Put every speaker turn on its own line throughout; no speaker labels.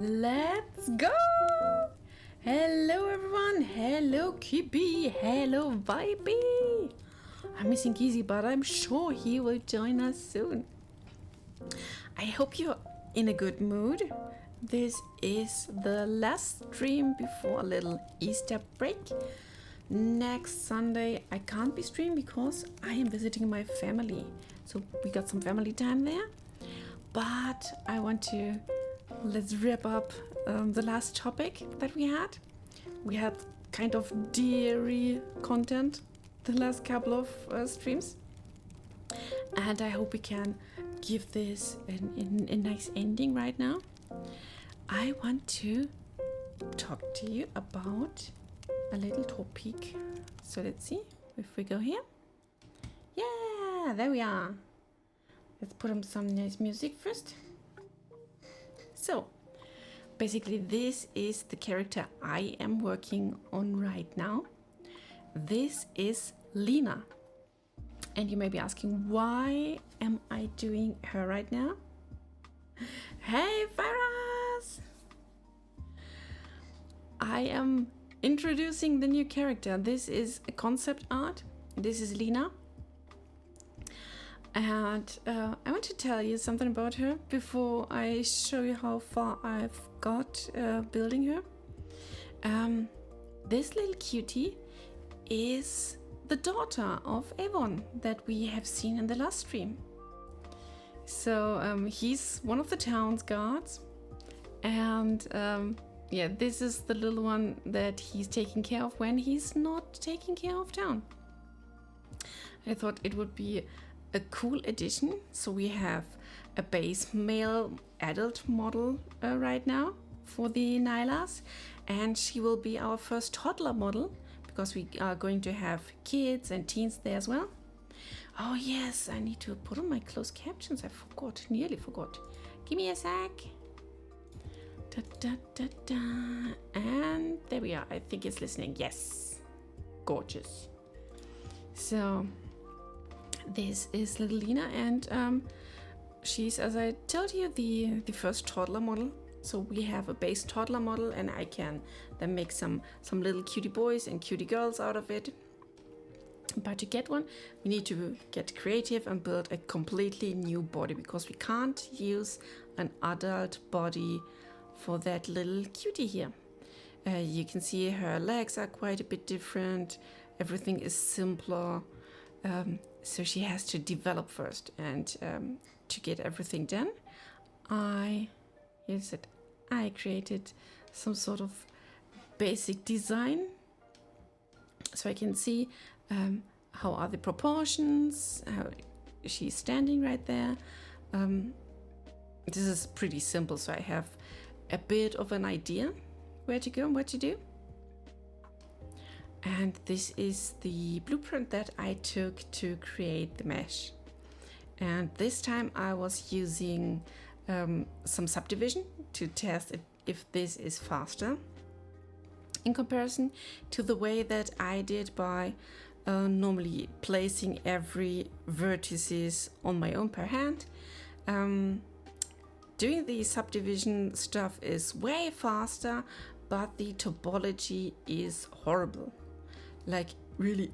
Let's go! Hello everyone, hello Kibi, hello Vibey. I'm missing Kizzy, but I'm sure he will join us soon. I hope you're in a good mood. This is the last stream before a little Easter break. Next Sunday I can't be streaming because I am visiting my family. So we got some family time there. But I want to let's wrap up the last topic that we had. We had kind of dairy content the last couple of streams. And I hope we can give this a nice ending right now. I want to talk to you about a little topic. So let's see if we go here. Yeah, there we are. Let's put on some nice music first. So, basically this is the character I am working on right now. This is Lena. And you may be asking, why am I doing her right now? Hey, Faraz! I am introducing the new character. This is a concept art. This is Lena. And I want to tell you something about her before I show you how far I've got building her. This little cutie is the daughter of Avon that we have seen in the last stream. So he's one of the town's guards. And yeah, this is the little one that he's taking care of when he's not taking care of town. I thought it would be a cool addition. So we have a base male adult model right now for the Nylas, and she will be our first toddler model because we are going to have kids and teens there as well. Oh yes, I need to put on my closed captions. I forgot, nearly forgot. Give me a sec. Da, da, da, da. And there we are. I think it's listening. Yes, gorgeous. So this is little Lena, and she's, as I told you, the first toddler model. So we have a base toddler model, and I can then make some little cutie boys and cutie girls out of it. But to get one, we need to get creative and build a completely new body, because we can't use an adult body for that little cutie here. You can see her legs are quite a bit different. Everything is simpler. So she has to develop first, and to get everything done, I created some sort of basic design, so I can see how are the proportions, how she's standing right there. This is pretty simple, so I have a bit of an idea where to go and what to do. And this is the blueprint that I took to create the mesh. And this time I was using some subdivision to test if this is faster in comparison to the way that I did by normally placing every vertices on my own per hand. Doing the subdivision stuff is way faster, but the topology is horrible. Like really,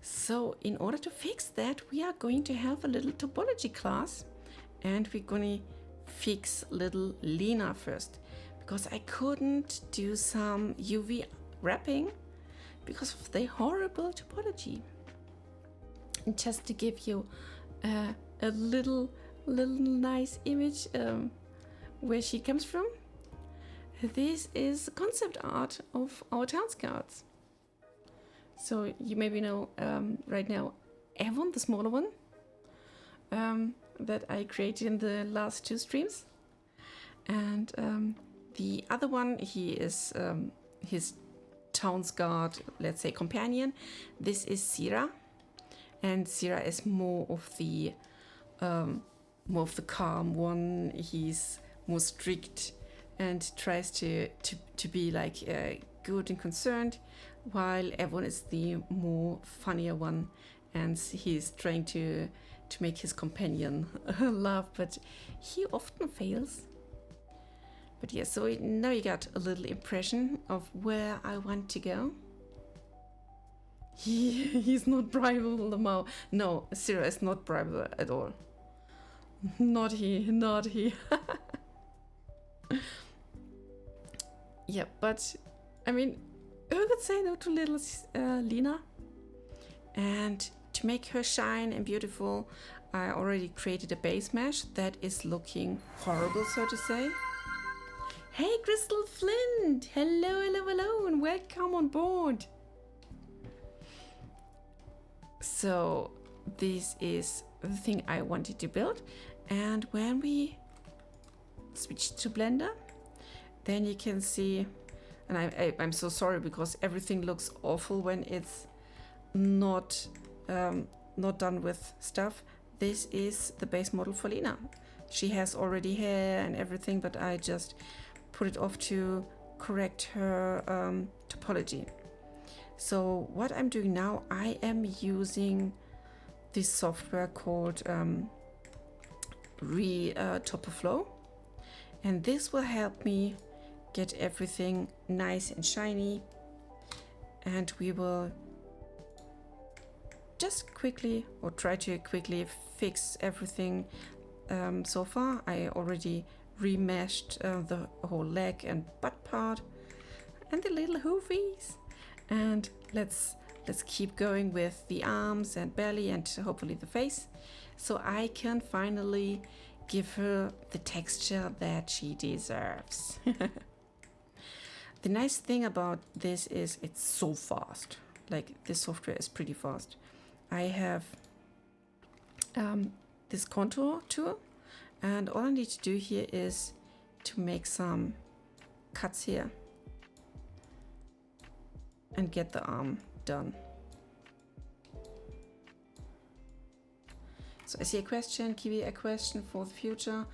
So in order to fix that, we are going to have a little topology class, and we're going to fix little Lena first, because I couldn't do some UV wrapping because of the horrible topology. And just to give you a little nice image where she comes from, this is concept art of our town scouts. So you maybe know right now Avon, the smaller one, that I created in the last two streams. And the other one, he is his town's guard, let's say companion. This is Sira. And Sira is more of the calm one. He's more strict and tries to be like good and concerned, while Avon is the more funnier one, and he's trying to make his companion laugh, but he often fails. But yeah, so now you got a little impression of where I want to go. He's not bribable. No, serious, not bribable at all. Not he. Yeah, but I mean, who could say no to little Lena? And to make her shine and beautiful, I already created a base mesh that is looking horrible, so to say. Hey, Crystal Flint! Hello, and welcome on board. So this is the thing I wanted to build, and when we switch to Blender, then you can see, and I'm so sorry because everything looks awful when it's not done with stuff. This is the base model for Lena. She has already hair and everything, but I just put it off to correct her topology. So what I'm doing now, I am using this software called Topoflow, and this will help me get everything nice and shiny, and we will just quickly, or try to quickly, fix everything. So far I already remeshed the whole leg and butt part and the little hoofies, and let's keep going with the arms and belly and hopefully the face, so I can finally give her the texture that she deserves. The nice thing about this is it's so fast. Like, this software is pretty fast. I have this contour tool, and all I need to do here is to make some cuts here and get the arm done. So I see a question, Kiwi, a question for the future.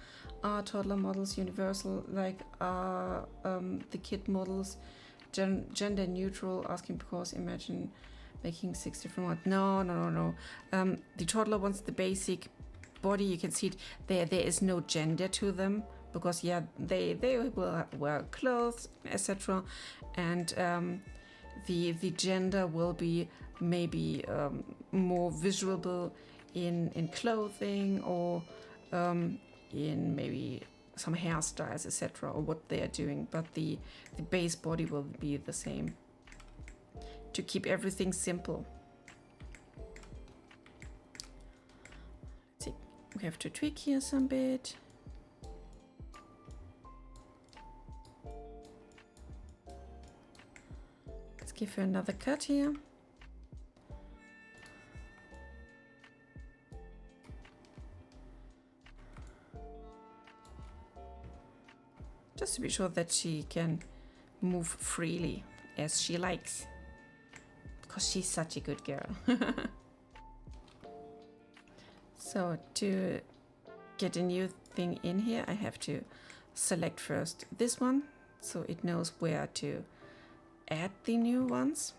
Are toddler models universal, like are the kid models gender neutral? Asking because imagine making 6 different ones. No. The toddler ones, the basic body, you can see it there is no gender to them, because yeah, they will wear clothes, etc. And the gender will be maybe more visual in clothing, or in maybe some hairstyles, etc., or what they are doing, but the base body will be the same, to keep everything simple. Let's see, we have to tweak here some bit. Let's give her another cut here. Just to be sure that she can move freely as she likes, because she's such a good girl. So to get a new thing in here, I have to select first this one, so it knows where to add the new ones.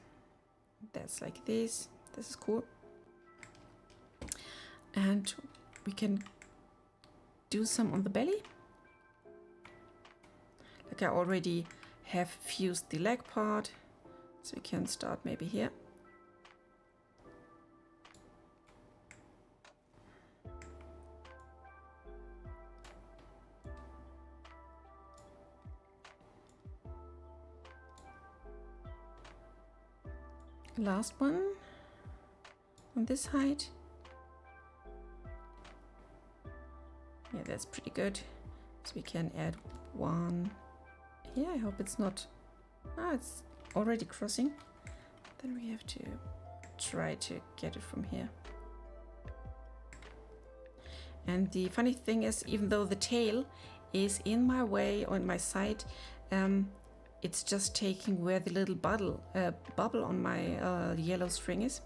That's like this. This is cool. And we can do some on the belly. Like, I already have fused the leg part, so we can start maybe here. Last one on this height. Yeah, that's pretty good. So we can add one. Yeah, I hope it's not... it's already crossing. Then we have to try to get it from here. And the funny thing is, even though the tail is in my way, on my side, it's just taking where the little bubble on my yellow string is.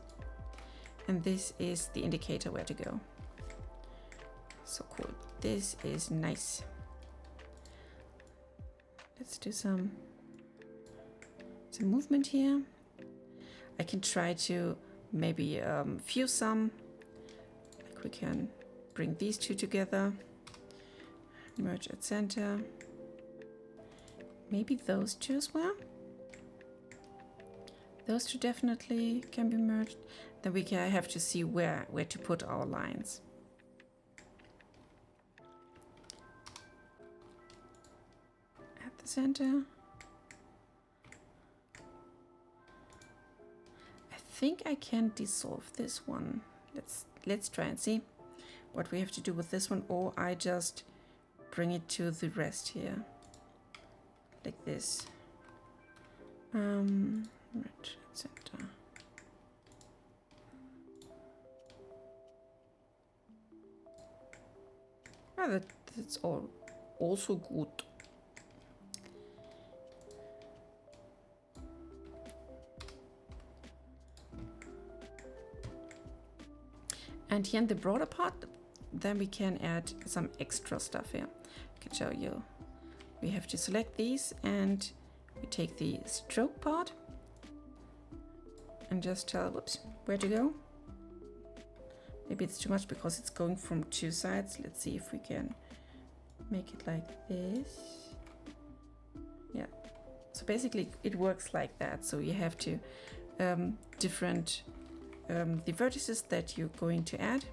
And this is the indicator where to go. So cool. This is nice. Let's do some movement here. I can try to maybe fuse some. Like, we can bring these two together, merge at center. maybe those two as well. Those two definitely can be merged. Then we can have to see where to put our lines. At the center. I think I can dissolve this one. Let's try and see what we have to do with this one, or I just bring it to the rest here. Like this. Right, center. Ah, that's also good. And here in the broader part, then we can add some extra stuff here. I can show you. We have to select these and we take the stroke part and just tell, whoops, where to go. Maybe it's too much because it's going from two sides. Let's see if we can make it like this. Yeah, so basically it works like that. So you have to different the vertices that you're going to add.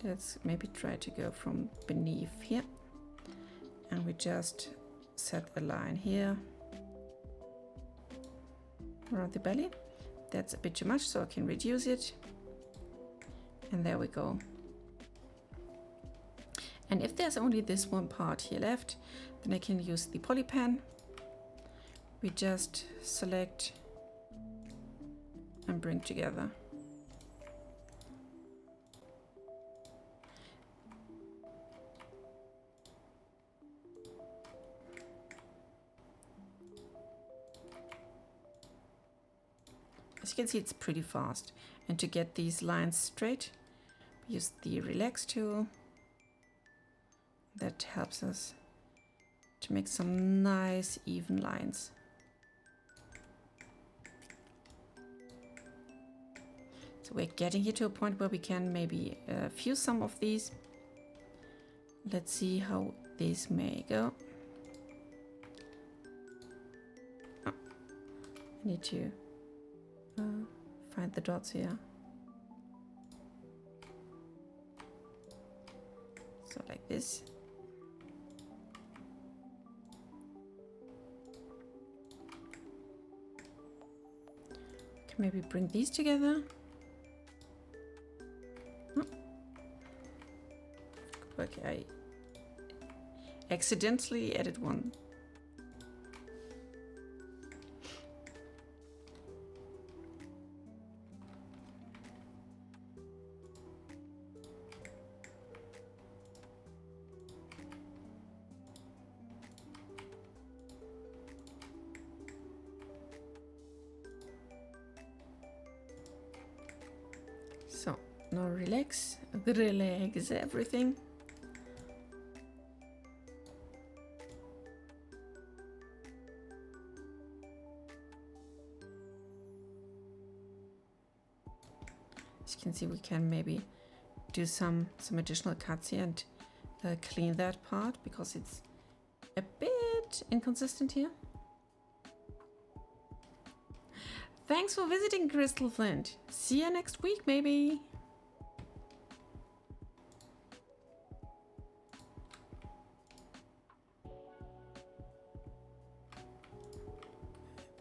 Let's maybe try to go from beneath here, and we just set a line here around the belly. That's a bit too much, so I can reduce it, and there we go. And if there's only this one part here left, then I can use the poly pen. We just select and bring together. As you can see, it's pretty fast. And to get these lines straight, we use the relax tool. That helps us to make some nice even lines. So we're getting here to a point where we can maybe fuse some of these. Let's see how this may go. Oh, I need to find the dots here. So like this. Can maybe bring these together. Okay, I accidentally added one. So now relax everything. As you can see, we can maybe do some additional cuts here and clean that part because it's a bit inconsistent here. Thanks for visiting, Crystal Flint. See you next week, maybe.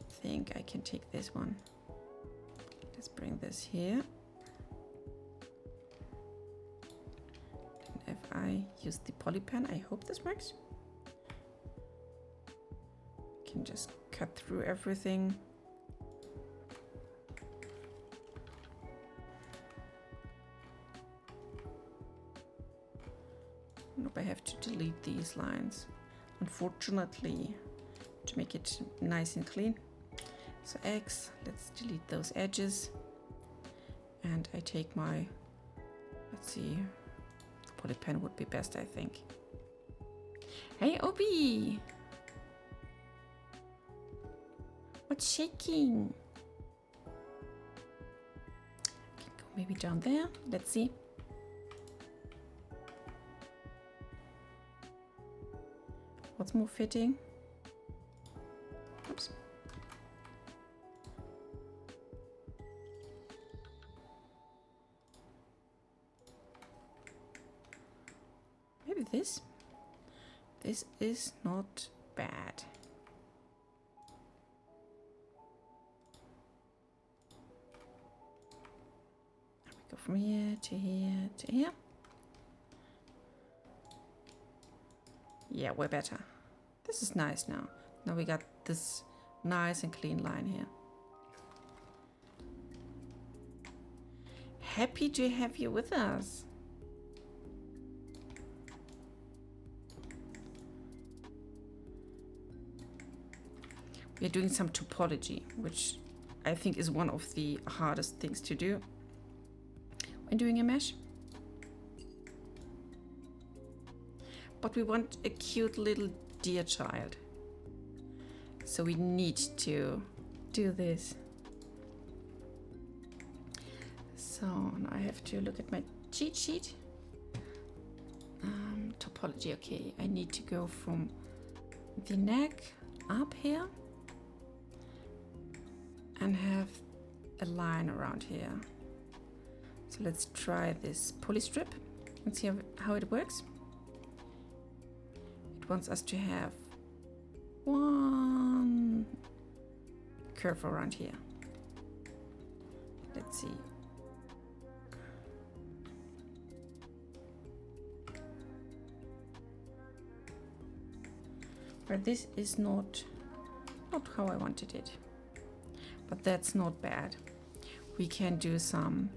I think I can take this one. Let's bring this here. And if I use the poly pen, I hope this works. I can just cut through everything. Nope, I have to delete these lines, unfortunately, to make it nice and clean. So X, let's delete those edges. And I take my, let's see, poly pen would be best, I think. Hey, Obi! What's shaking? Can go maybe down there, let's see. It's more fitting. Oops. Maybe this. This is not bad. We go from here to here to here. Yeah, way better. This is nice now. Now we got this nice and clean line here. Happy to have you with us. We're doing some topology, which I think is one of the hardest things to do when doing a mesh. But we want a cute little deer child. So we need to do this. So now I have to look at my cheat sheet. Topology, okay. I need to go from the neck up here and have a line around here. So let's try this pulley strip and see how it works. It wants us to have one curve around here. Let's see. But this is not how I wanted it. But that's not bad. We can do some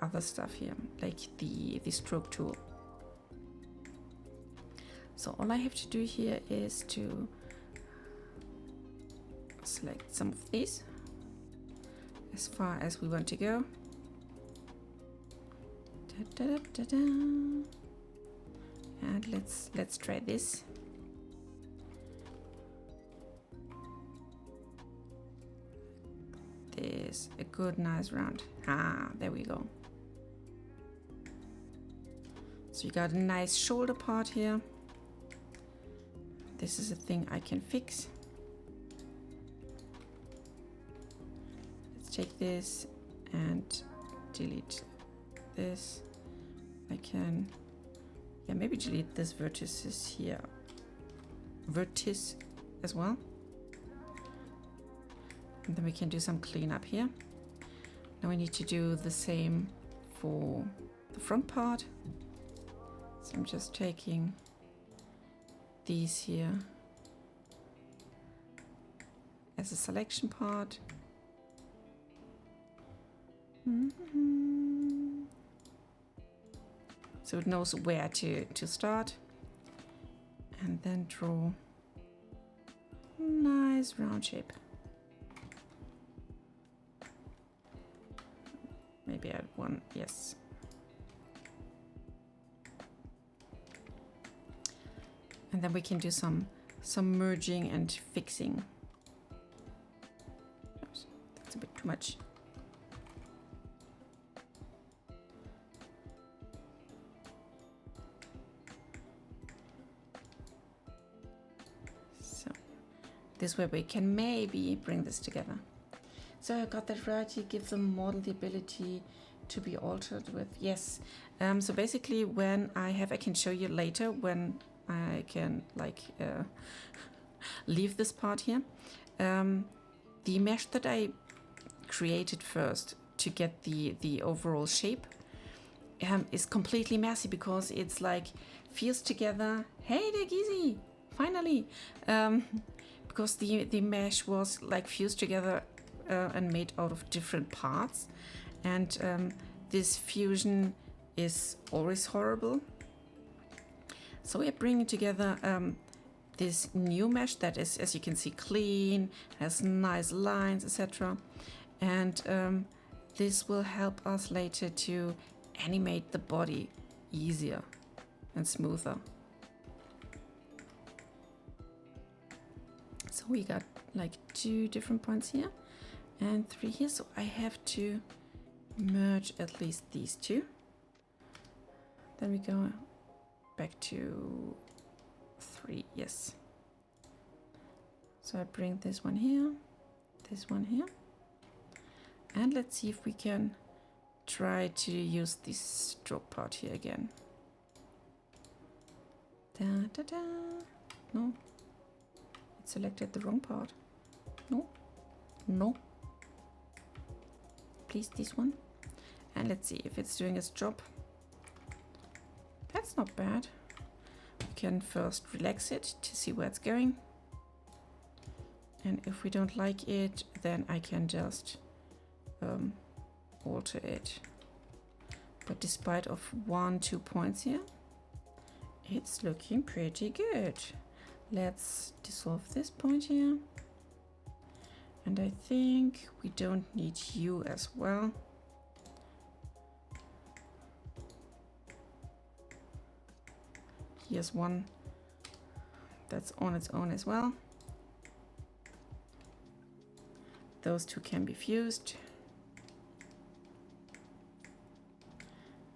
other stuff here, like the stroke tool. So all I have to do here is to select some of these as far as we want to go. Da, da, da, da. And let's try this. Is a good nice round. There we go. So you got a nice shoulder part here. This is a thing I can fix. Let's take this and delete this. I can, yeah, maybe delete this vertices here. Vertice as well. And then we can do some cleanup here. Now we need to do the same for the front part. So I'm just taking these here as a selection part. So it knows where to start. And then draw a nice round shape. Maybe add one, yes. And then we can do some merging and fixing. Oops, that's a bit too much. So this way we can maybe bring this together. So I got that right. You give the model the ability to be altered with, yes. So basically when I can show you later when I can leave this part here. The mesh that I created first to get the overall shape is completely messy because it's like fused together. Hey there, Gizi, finally. Because the mesh was like fused together and made out of different parts, and this fusion is always horrible. So we're bringing together this new mesh that is, as you can see, clean, has nice lines, etc. And this will help us later to animate the body easier and smoother. So we got like 2 different points here and 3 here, so I have to merge at least these 2. Then we go back to 3, yes. So I bring this one here, and let's see if we can try to use this stroke part here again. Da, da, da. No, it selected the wrong part. No, no. Please, this one. And let's see if it's doing its job. That's not bad. We can first relax it to see where it's going. And if we don't like it, then I can just alter it. But despite of 1-2 points here, it's looking pretty good. Let's dissolve this point here. And I think we don't need you as well. Here's one that's on its own as well. Those two can be fused.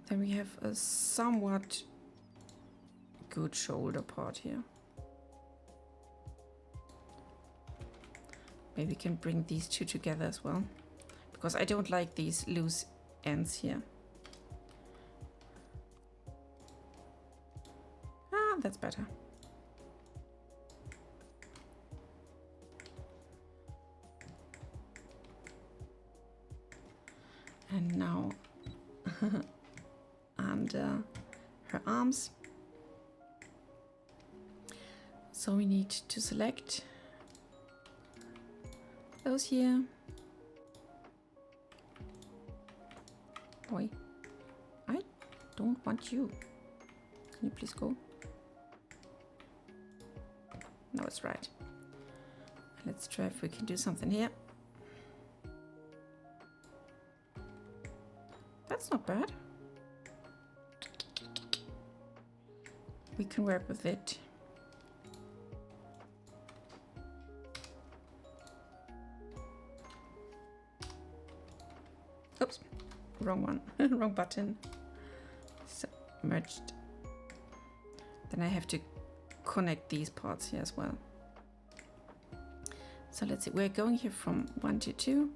Then we have a somewhat good shoulder part here. Maybe we can bring these two together as well, because I don't like these loose ends here. Ah, that's better. And now under her arms. So we need to select those here. Boy, I don't want you. Can you please go? No, it's right. Let's try if we can do something here. That's not bad. We can work with it. Oops, wrong one, wrong button. So merged. Then I have to connect these parts here as well. So let's see, we're going here from 1 to 2.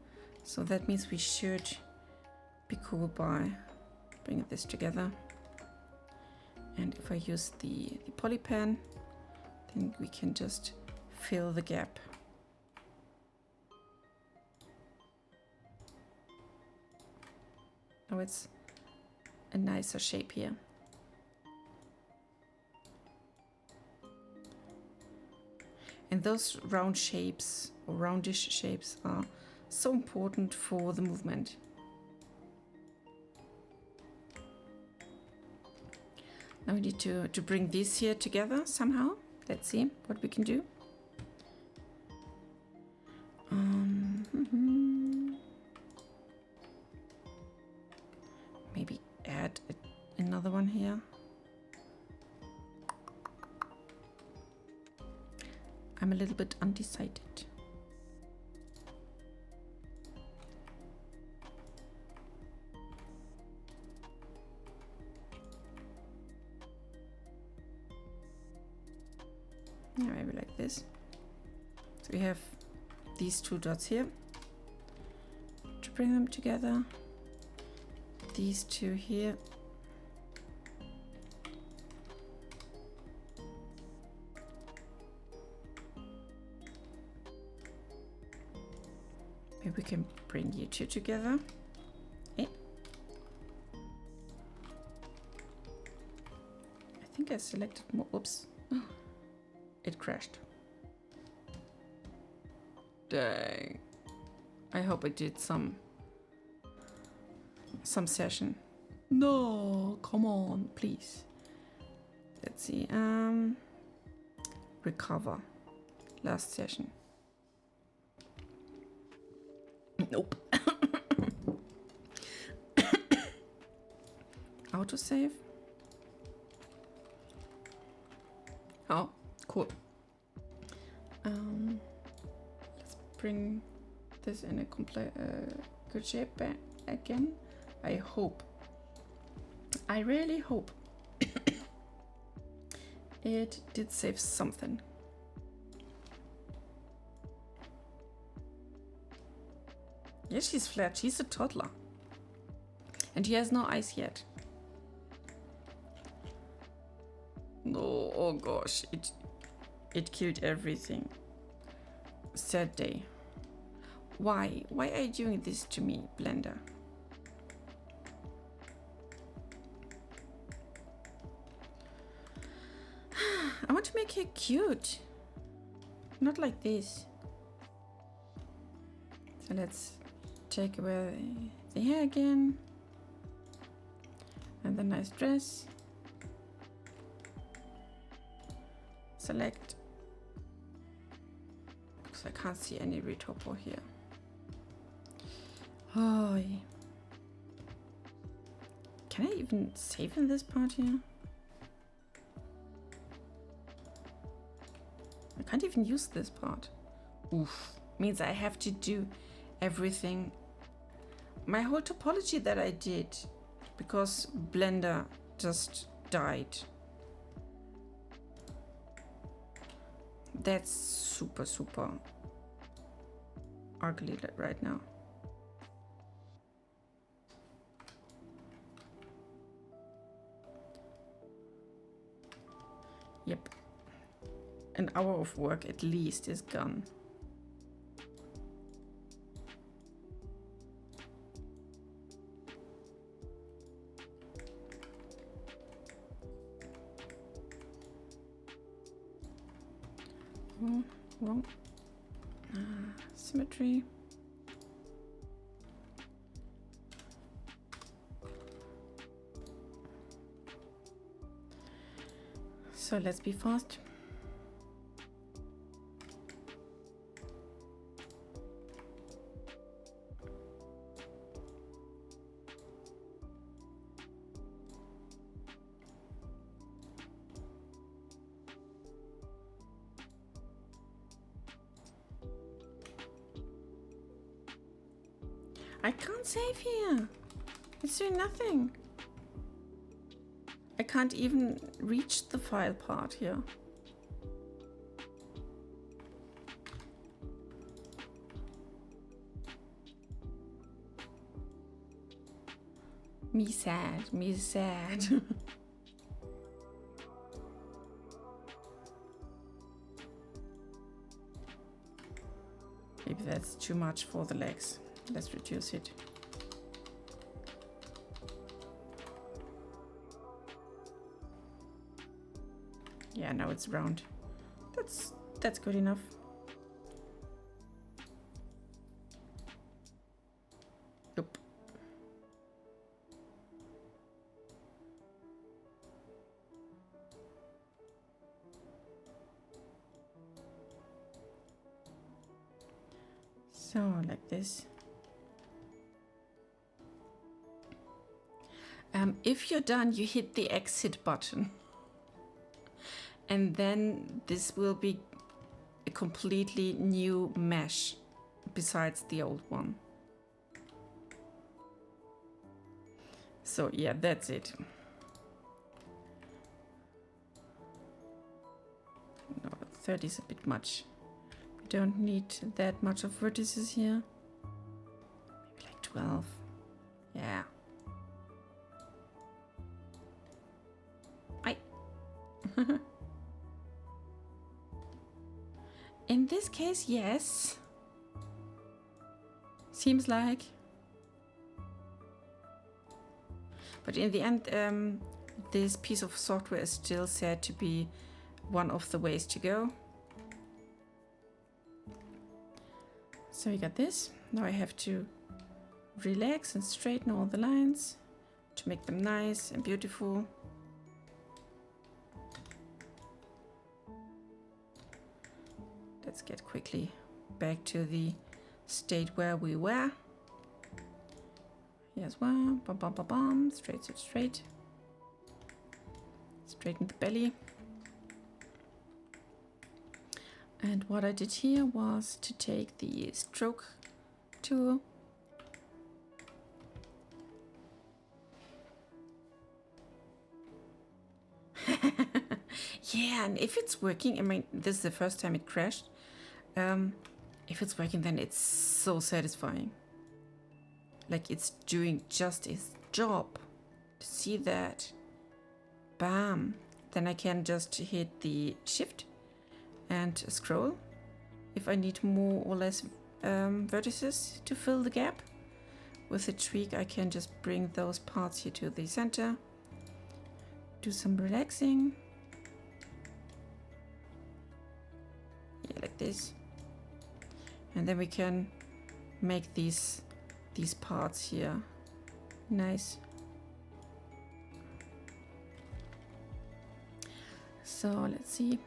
So that means we should be cool by bringing this together. And if I use the poly pen, then we can just fill the gap. Now it's a nicer shape here. And those round shapes or roundish shapes are so important for the movement. Now we need to bring these here together somehow. Let's see what we can do. Maybe add another one here. I'm a little bit undecided. Yeah, maybe like this. So we have these two dots here to bring them together. These two here. Maybe we can bring you two together. Eh? I think I selected more. Oops. It crashed. Dang. I hope I did some session. No, come on, please. Let's see. Recover. Last session. Nope. Autosave. Oh, cool. Let's bring this in a complete good shape again. I hope. I really hope it did save something. Yeah, she's flat. She's a toddler. And she has no eyes yet. No, oh gosh, it killed everything. Sad day. Why are you doing this to me, Blender? I want to make her cute. Not like this. So let's take away the hair again. And the nice dress. Select. Because I can't see any retopo here. Oh. Can I even save in this part here? I can't even use this part. Oof. Means I have to do everything. My whole topology that I did because Blender just died. That's super ugly right now. Yep. An hour of work at least is gone. Oh, wrong. Symmetry. So let's be fast. I can't save here. It's doing nothing. I can't even reach the file part here. Me sad, me sad. Maybe that's too much for the legs. Let's reduce it. Yeah, now it's round. That's good enough. Nope. So like this. If you're done, you hit the exit button. And then this will be a completely new mesh besides the old one. So yeah, that's it. No, 30 is a bit much. We don't need that much of vertices here. Maybe like 12. Yeah. In this case, yes. Seems like. But in the end, this piece of software is still said to be one of the ways to go. So we got this. Now I have to relax and straighten all the lines to make them nice and beautiful. Let's get quickly back to the state where we were. Here as well. Bum, bum, bum, bum. Straight, straight. Straighten the belly. And what I did here was to take the stroke tool. Yeah, and if it's working, I mean, this is the first time it crashed. If it's working, then it's so satisfying. like it's doing just its job. See that? Bam. Then I can just hit the shift and scroll if I need more or less vertices to fill the gap. With a tweak, I can just bring those parts here to the center, do some relaxing. Yeah, like this. And then we can make these parts here nice. So let's see,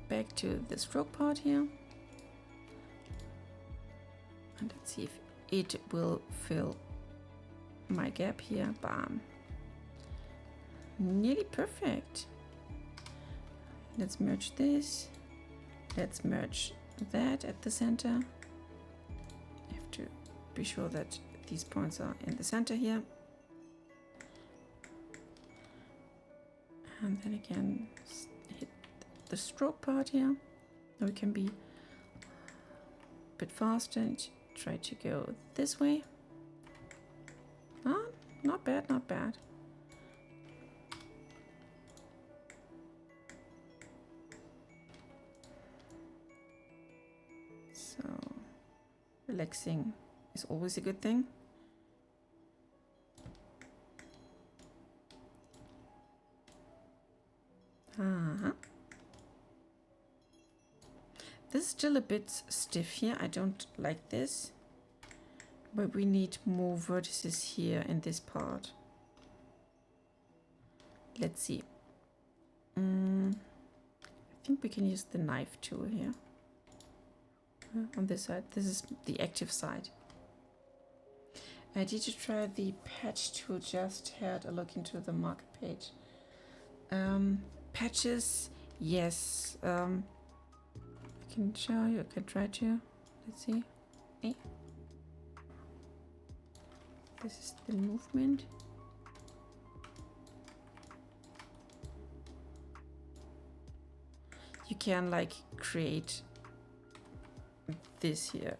back to the stroke part here. And let's see if it will fill my gap here. Bam. Nearly perfect. Let's merge this. Let's merge that at the center. I have to be sure that these points are in the center here. And then again, hit the stroke part here. Now we can be a bit faster and try to go this way. Ah, not bad, not bad. So, relaxing is always a good thing. This is still a bit stiff here. I don't like this. But we need more vertices here in this part. Let's see. I think we can use the knife tool here. On this side. This is the active side. Did you try the patch tool? Just had a look into the market page. Patches, yes. I can show you. I can try to. Let's see. Hey. This is the movement. You can like create this here.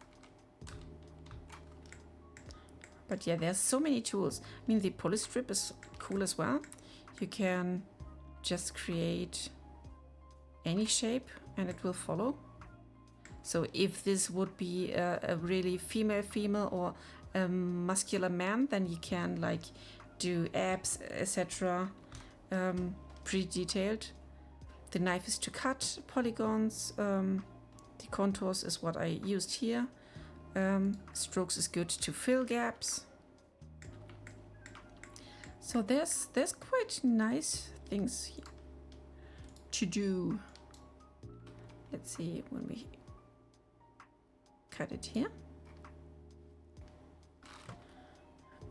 But yeah, there's so many tools. I mean, the polystrip is cool as well. You can just create any shape and it will follow. So if this would be a really female or a muscular man, then you can like do abs, etc. Pretty detailed. The knife is to cut polygons. The contours is what I used here. Strokes is good to fill gaps. So there's quite nice things to do. Let's see when we cut it here.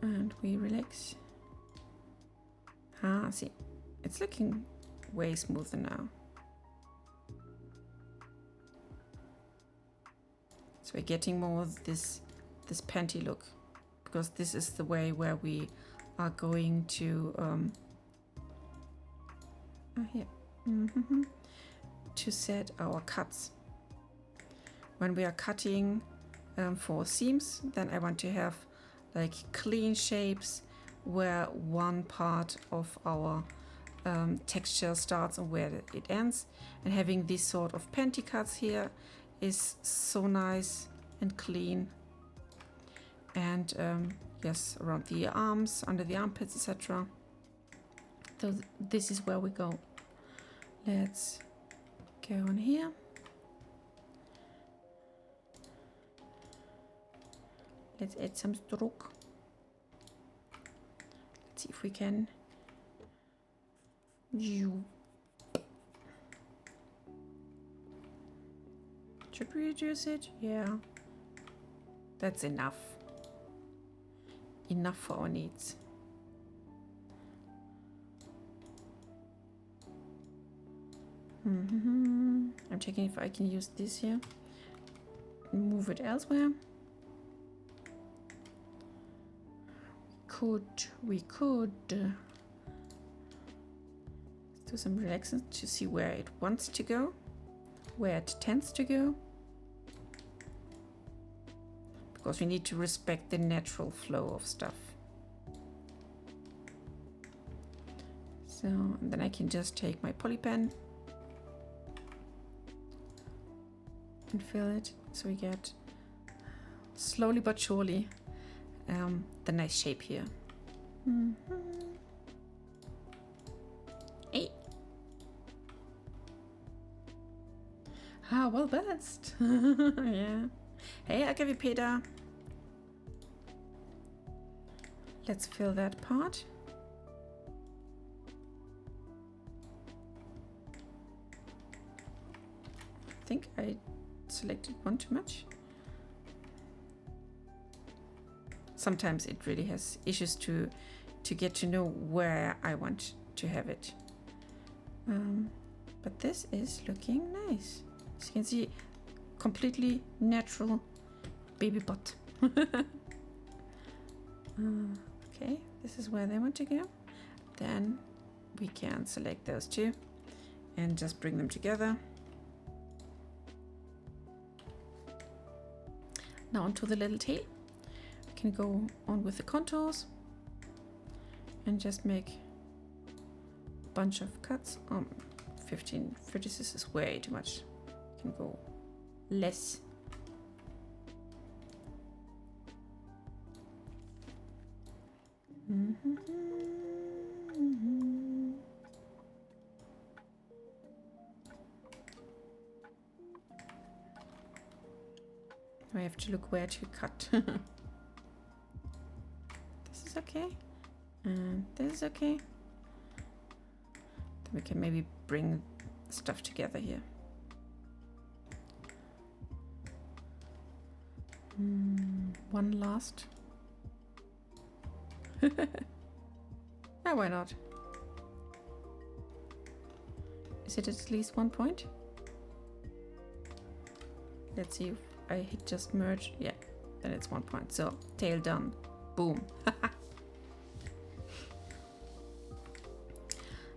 And we relax. See, it's looking way smoother now. So we're getting more of this panty look, because this is the way where we are going to here to set our cuts. When we are cutting for seams, then I want to have like clean shapes where one part of our texture starts and where it ends, and having this sort of panty cuts here is so nice and clean. And yes, around the arms, under the armpits, etc. So this is where we go. Let's go on here. Let's add some stroke. Let's see if we can should we reduce it? Yeah. That's enough. Enough for our needs. I'm checking if I can use this here. Move it elsewhere. We could do some relaxing to see where it wants to go, where it tends to go. course, we need to respect the natural flow of stuff. So, and then I can just take my poly pen and fill it, so we get slowly but surely the nice shape here. Hey. Ah, well balanced. Yeah. Hey, I give you Peter. Let's fill that part. I think I selected one too much. Sometimes it really has issues to get to know where I want to have it. But this is looking nice. As you can see, completely natural baby butt. Okay, this is where they want to go. Then we can select those two and just bring them together. Now onto the little tail. We can go on with the contours and just make a bunch of cuts. 15, 36 is way too much. We can go less. I have to look where to cut. This is okay. And this is okay. Then we can maybe bring stuff together here. One last. Ah, why not? Is it at least 1 point? Let's see if I hit just merge. Yeah, then it's 1 point. So tail done. Boom.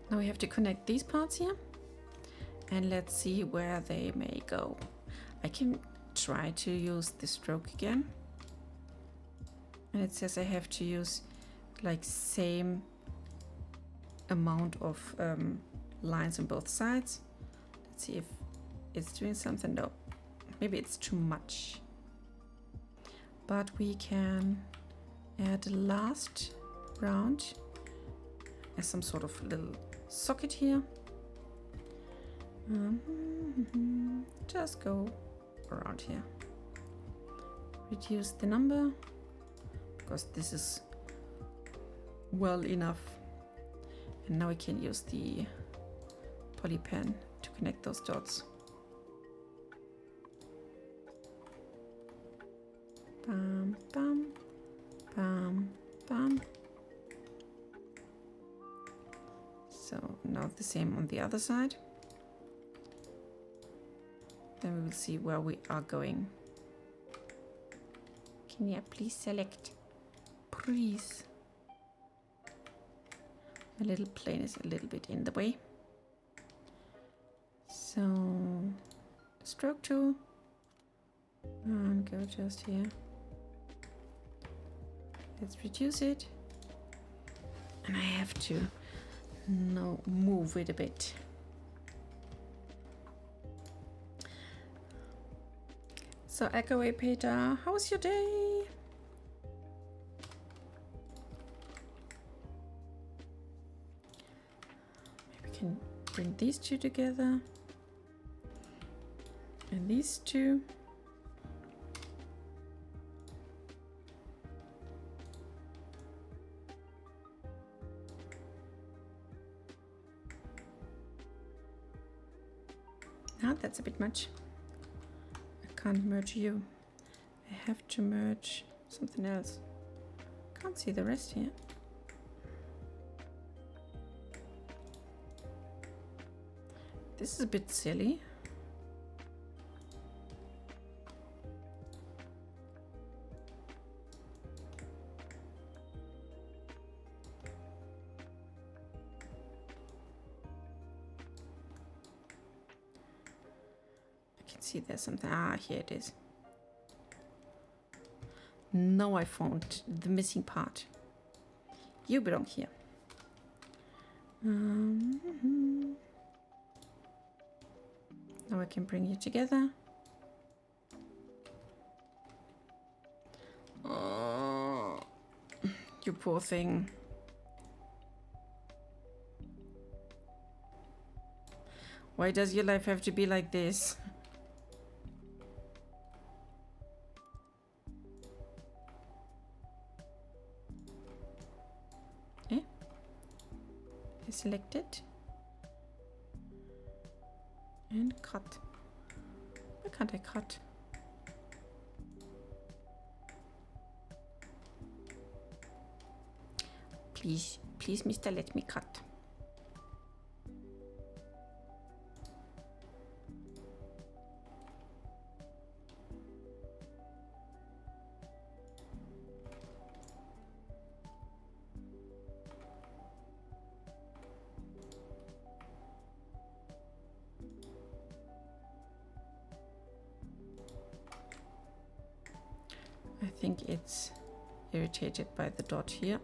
Now we have to connect these parts here. And let's see where they may go. I can try to use the stroke again. And it says I have to use like same amount of lines on both sides. Let's see if it's doing something. No, maybe it's too much. But we can add the last round as some sort of little socket here. Just go around here. Reduce the number because this is well enough. And now we can use the poly pen to connect those dots. Bam, bam, bam, bam. So now the same on the other side. Then we will see where we are going. Can you please select? Please. My little plane is a little bit in the way. So, stroke tool. And go just here. Let's reduce it. And I have to now move it a bit. So Echo Peter, how was your day? Maybe we can bring these two together. And these two. Ah, that's a bit much. Can't merge you. I have to merge something else. Can't see the rest here. This is a bit silly. See, there's something. Ah, here it is. Now I found the missing part. You belong here. Now I can bring you together. Oh, you poor thing. Why does your life have to be like this? Okay. Select it. And cut. Why can't I cut? Please, please, mister, let me cut. I think it's irritated by the dot here.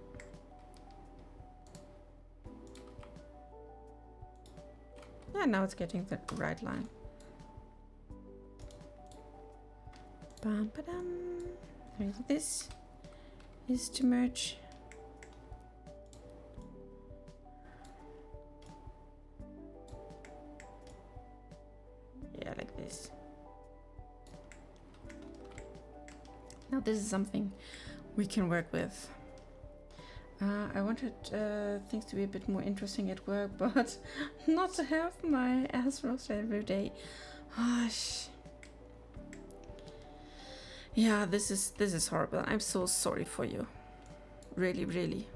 Yeah, now it's getting the right line. Bam, ba-dum. This is to merge. Yeah, like this. Now this is something we can work with. I wanted things to be a bit more interesting at work, but not to have my ass roasted every day. Gosh. Yeah, this is horrible. I'm so sorry for you. Really, really.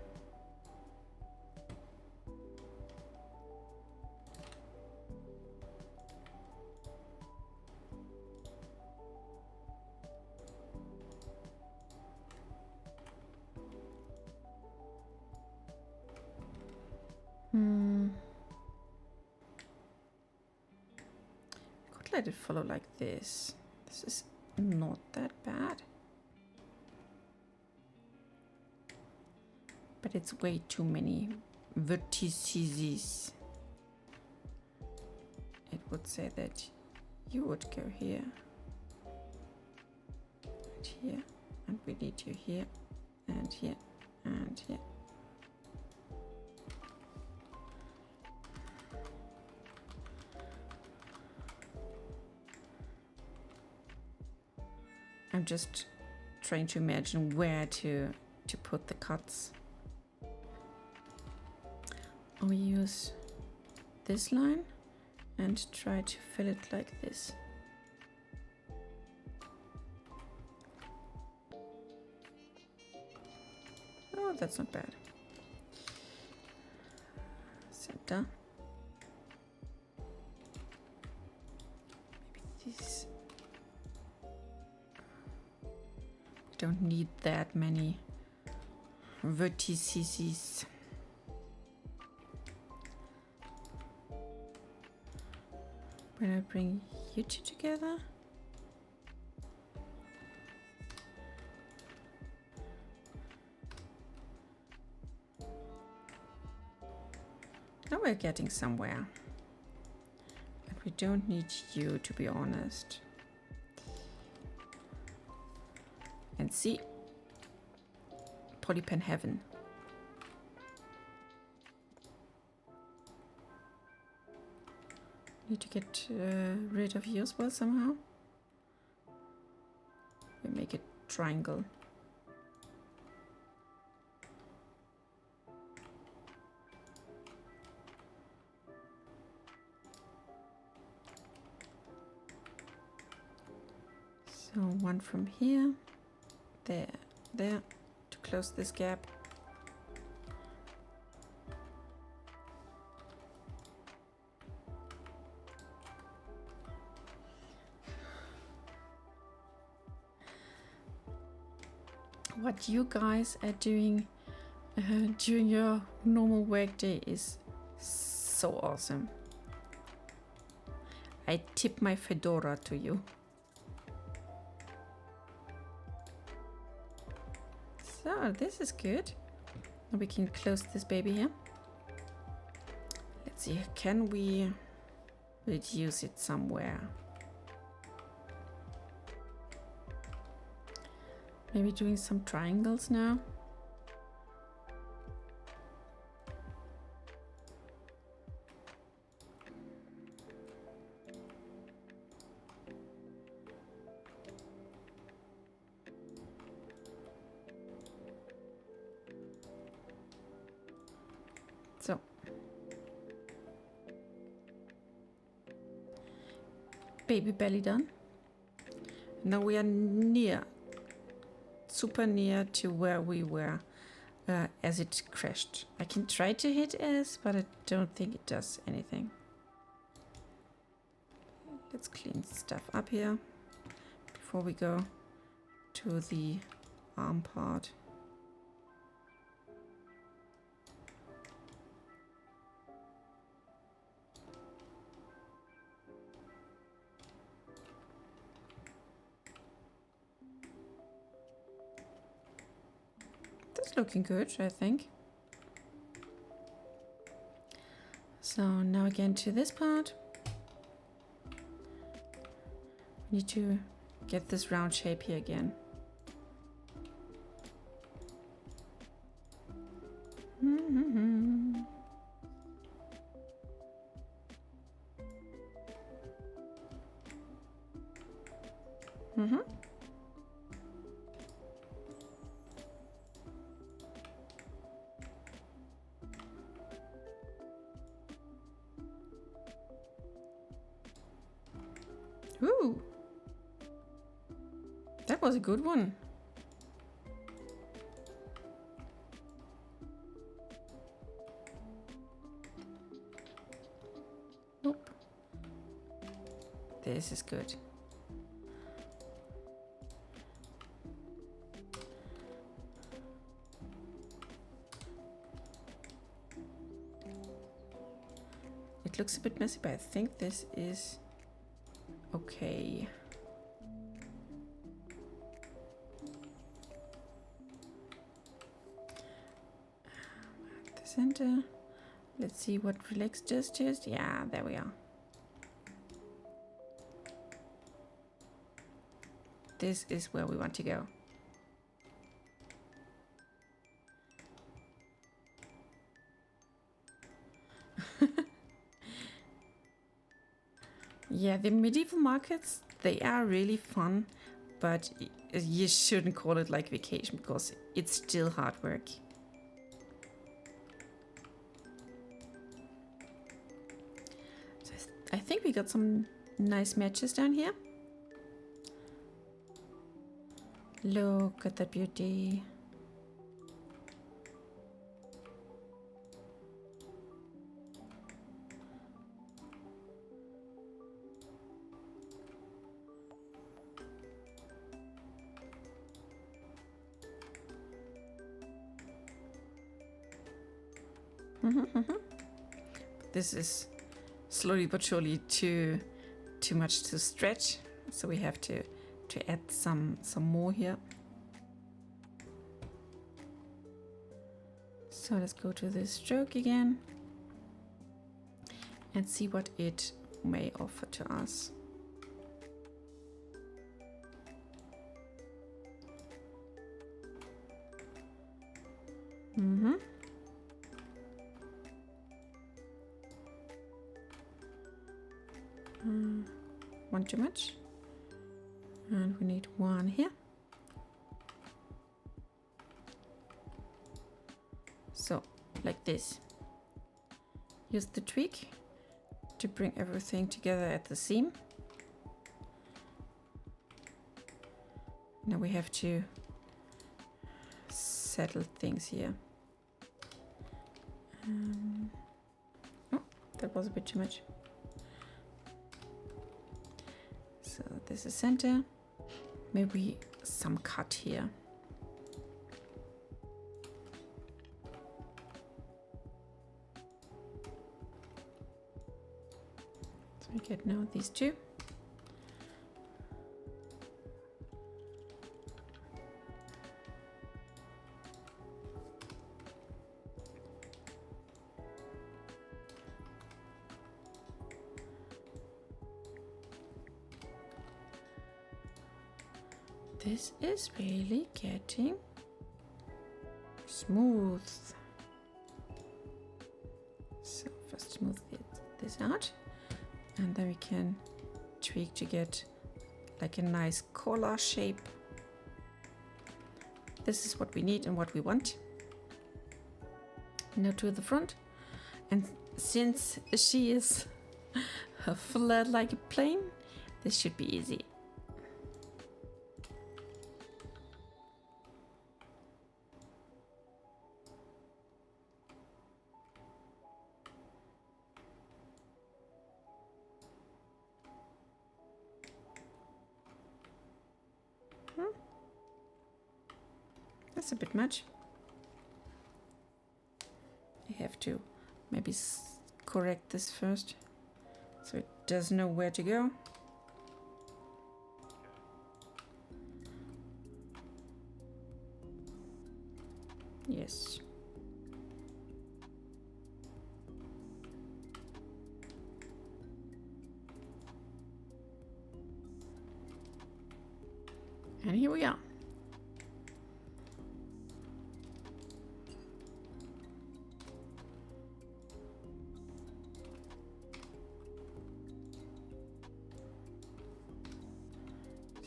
I could let it follow like this. This is not that bad. But it's way too many vertices. It would say that you would go here and here, and we need you here and here and here. I'm just trying to imagine where to put the cuts. I'll use this line and try to fill it like this. Oh, that's not bad. Center. Maybe this. Don't need that many vertices. When I bring you two together, now we're getting somewhere. But we don't need you, to be honest. And see, polypen heaven. Need to get rid of you as well somehow. We make it triangle. So one from here, there, to close this gap. What you guys are doing during your normal work day is so awesome. I tip my fedora to you. So this is good. Now we can close this baby here. Let's see, can we reduce it somewhere? Maybe doing some triangles now. So baby belly done. Now we are near, super near to where we were as it crashed. I can try to hit S, but I don't think it does anything. Let's clean stuff up here before we go to the arm part. That's looking good, I think. So now again to this part. We need to get this round shape here again. Ooh, that was a good one. Nope. This is good. It looks a bit messy, but I think this is okay. The center. Let's see what relax gestures. Yeah, there we are. This is where we want to go. Yeah, the medieval markets, they are really fun, but you shouldn't call it like vacation because it's still hard work. So I think we got some nice matches down here. Look at that beauty. This is slowly but surely too much to stretch, so we have to add some more here. So let's go to this stroke again and see what it may offer to us. One too much, and we need one here. So like this. Use the tweak to bring everything together at the seam. Now we have to settle things here. Oh, that was a bit too much. So this is center. Maybe some cut here. So we get now these two. this is really getting smooth. So first smooth this out, and then we can tweak to get like a nice collar shape. This is what we need and what we want. Now to the front, and since she is flat like a plane, this should be easy. That's a bit much. I have to maybe correct this first so it doesn't know where to go. Yes. And here we are.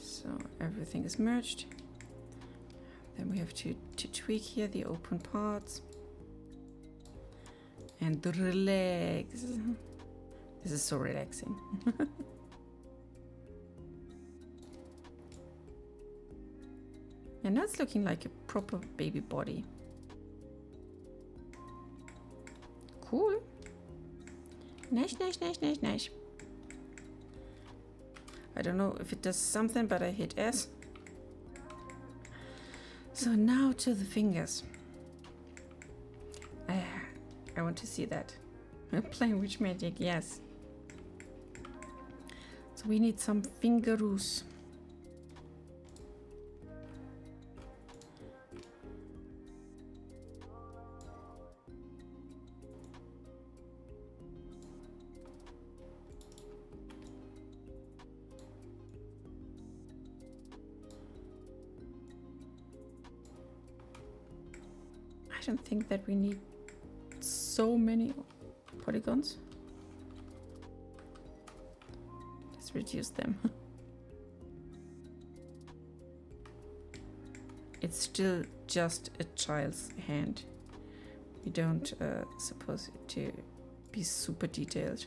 So everything is merged. Then we have to tweak here the open parts and relax. This is so relaxing. And now it's looking like a proper baby body. Cool. Nice, nice, nice, nice, nice. I don't know if it does something, but I hit S. So now to the fingers. I want to see that. Playing witch magic, yes. So we need some fingeroos. I don't think that we need so many polygons. Let's reduce them. It's still just a child's hand. We don't suppose it to be super detailed.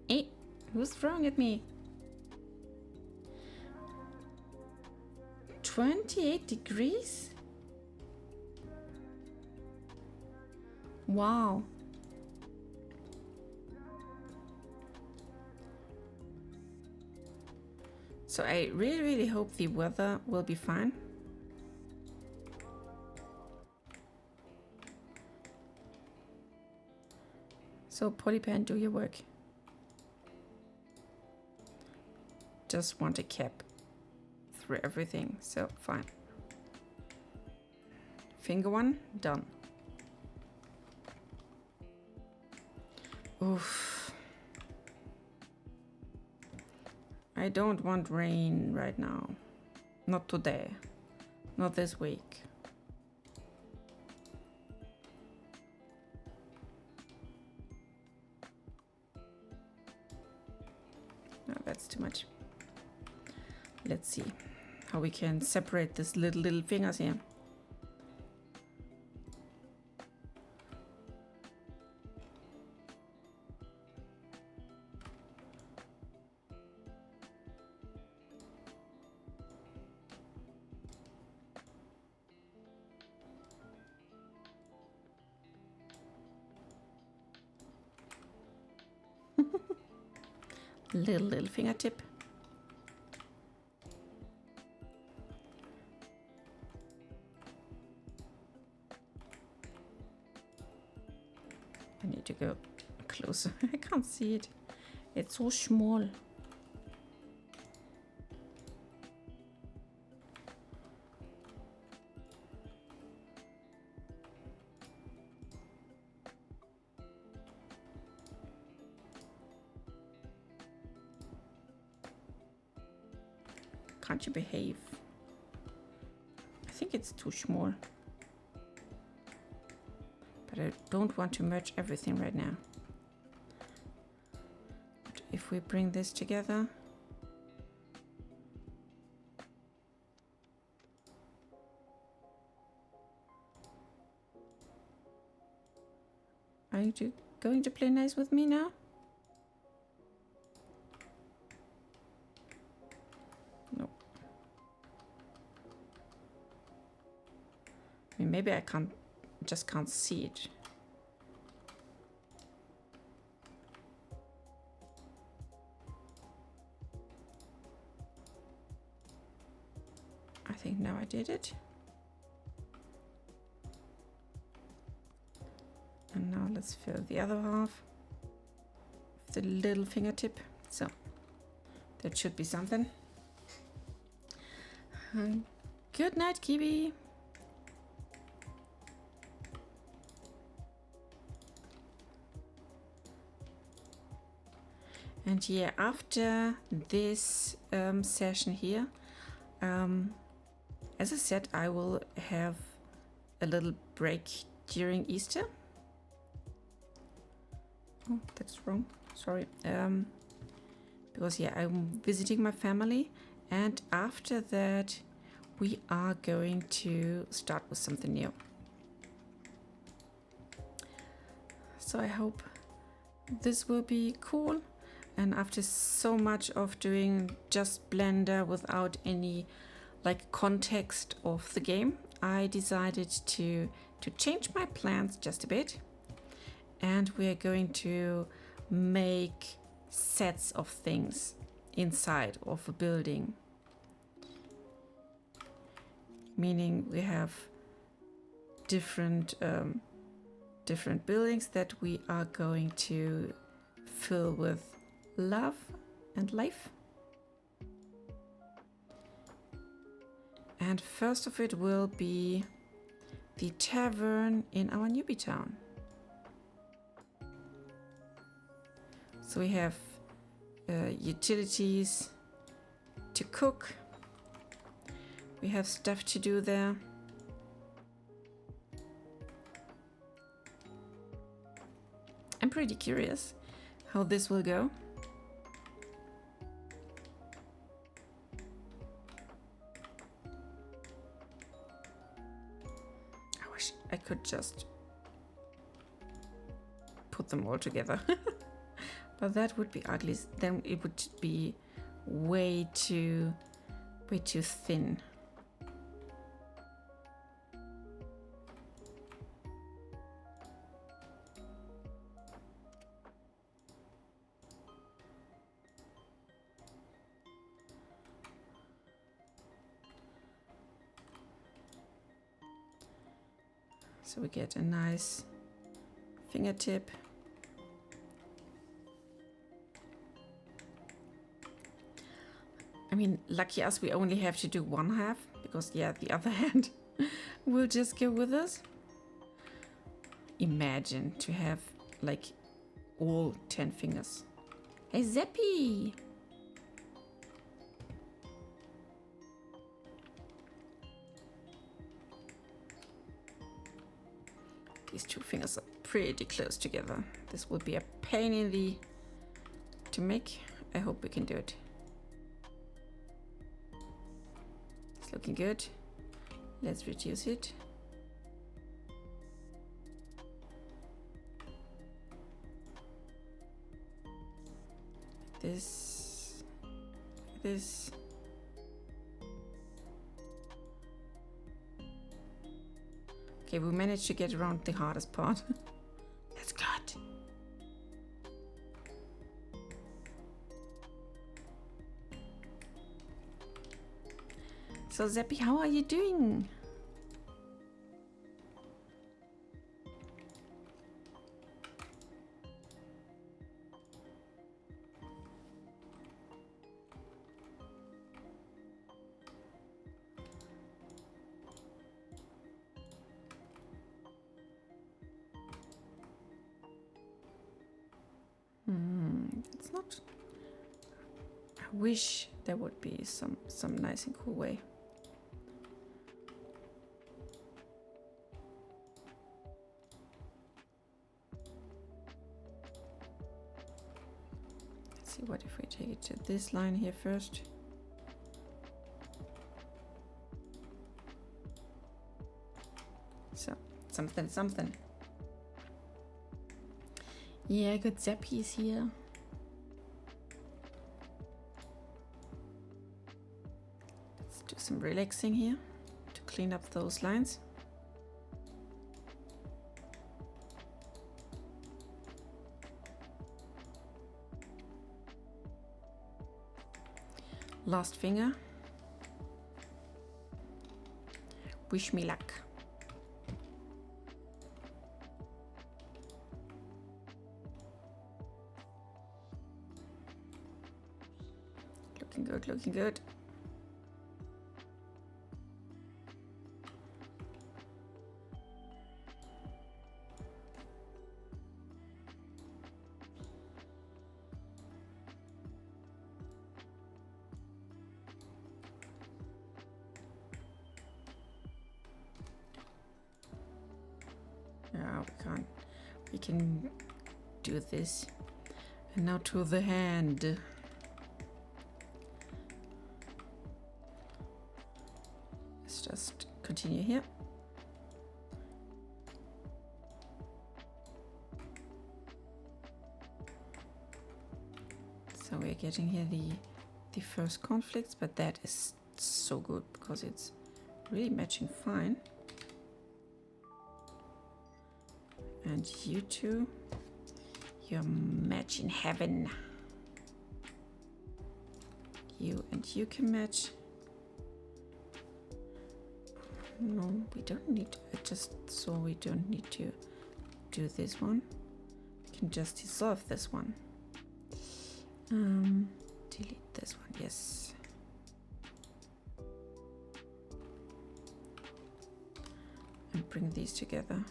Hey, who's throwing at me? 28 degrees? Wow. So I really hope the weather will be fine. So Polypan, do your work. Just want a cap through everything, so fine. Finger one, done. Oof. I don't want rain right now. Not today. Not this week. No, that's too much. Let's see how we can separate these little fingers here. Little fingertip. I need to go closer. I can't see it. It's so small. can't you behave? I think it's too small. But I don't want to merge everything right now. But if we bring this together, are you going to play nice with me now? No. I mean, maybe I just can't see it. I think now I did it. And now let's fill the other half with the little fingertip. So that should be something. Good night, Kiwi. And yeah, after this session here, as I said, I will have a little break during Easter. Oh, that's wrong. Sorry. Because yeah, I'm visiting my family, and after that, we are going to start with something new. So I hope this will be cool. And after so much of doing just Blender without any like context of the game, I decided to change my plans just a bit. And we are going to make sets of things inside of a building. Meaning we have different buildings that we are going to fill with love and life. And first of it will be the tavern in our newbie town. So we have utilities to cook. We have stuff to do there. I'm pretty curious how this will go. I wish I could just put them all together. But that would be ugly. Then it would be way too thin. So we get a nice fingertip. I mean, lucky us, we only have to do one half, because yeah, the other hand will just go with us. Imagine to have like all 10 fingers. Hey, Zeppy! These two fingers are pretty close together. This will be a pain in the to make. I hope we can do it. It's looking good. Let's reduce it. This. Okay, we managed to get around the hardest part. That's good. So Zeppy, how are you doing? It's not. I wish There would be some nice and cool way. Let's see, what if we take it to this line here first? So, something. Yeah, I got zappies here. Let's do some relaxing here to clean up those lines. Last finger. Wish me luck. Looking good. No, we can't. We can do this. And now to the hand. Let's just continue here. So we're getting here the first conflicts, but that is so good because it's really matching fine. And you two, you're match in heaven. You and you can match. No, we don't need to adjust, so we don't need to do this one. We can just dissolve this one. Delete this one, yes. And bring these together.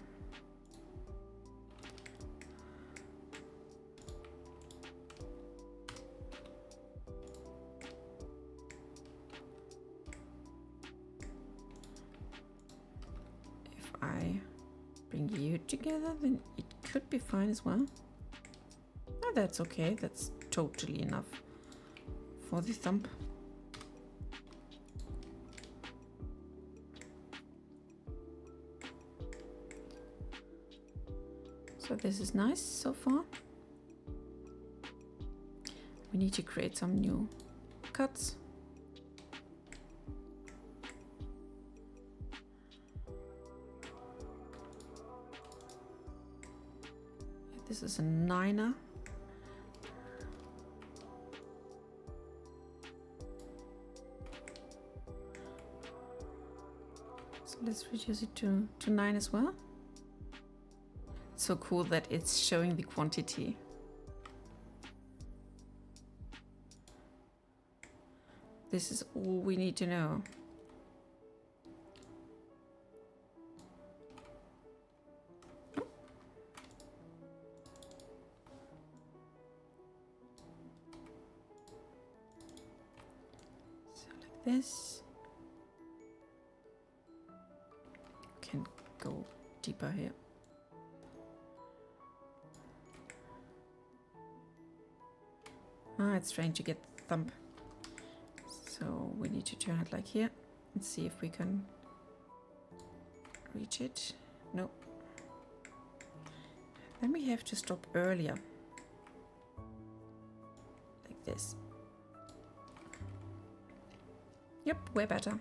If I bring you together, then it could be fine as well. Oh, that's okay, that's totally enough for the thumb. So this is nice so far. We need to create some new cuts. This is a 9er. So let's reduce it to 9 as well. It's so cool that it's showing the quantity. This is all we need to know. So like this. Can go deeper here. It's trying to get the thumb. So we need to turn it like here and see if we can reach it. Nope. Then we have to stop earlier. Like this. Yep, way better.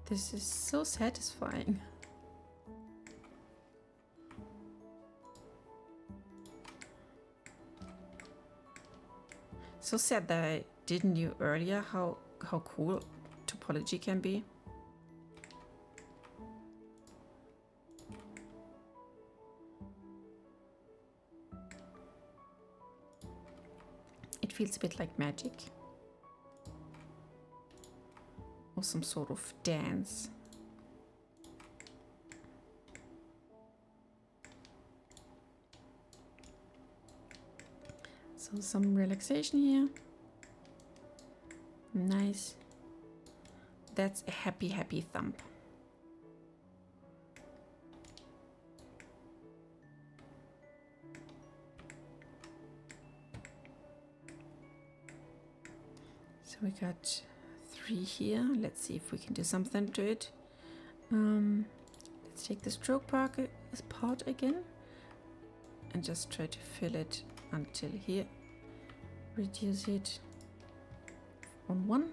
This is so satisfying. So sad that I didn't knew earlier how cool topology can be. feels a bit like magic. Or some sort of dance. So some relaxation here. Nice. That's a happy, happy thumb. So we got 3 here. Let's see if we can do something to it. Let's take the stroke part again and just try to fill it until here. Reduce it on 1.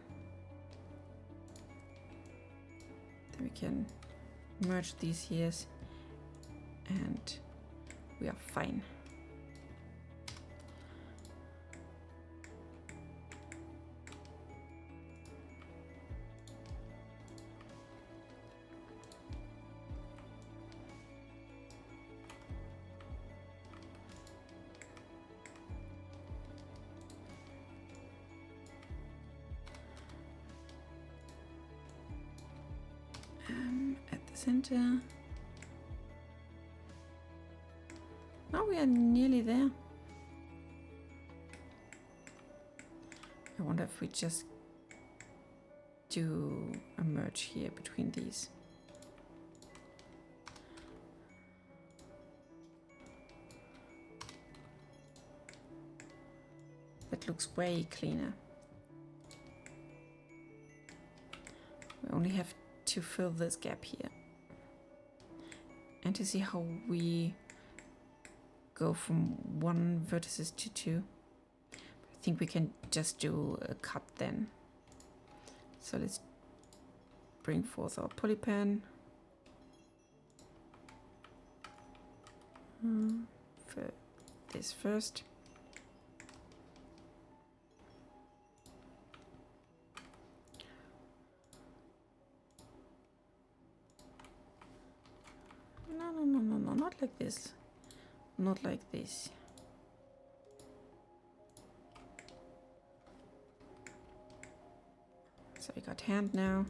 Then we can merge these here and we are fine. At the center. Now we are nearly there. I wonder if we just do a merge here between these. That looks way cleaner. We only have to fill this gap here and to see how we go from 1 vertices to 2. I think we can just do a cut then. So let's bring forth our polypen for this first. No, not like this. Not like this. So we got hand now.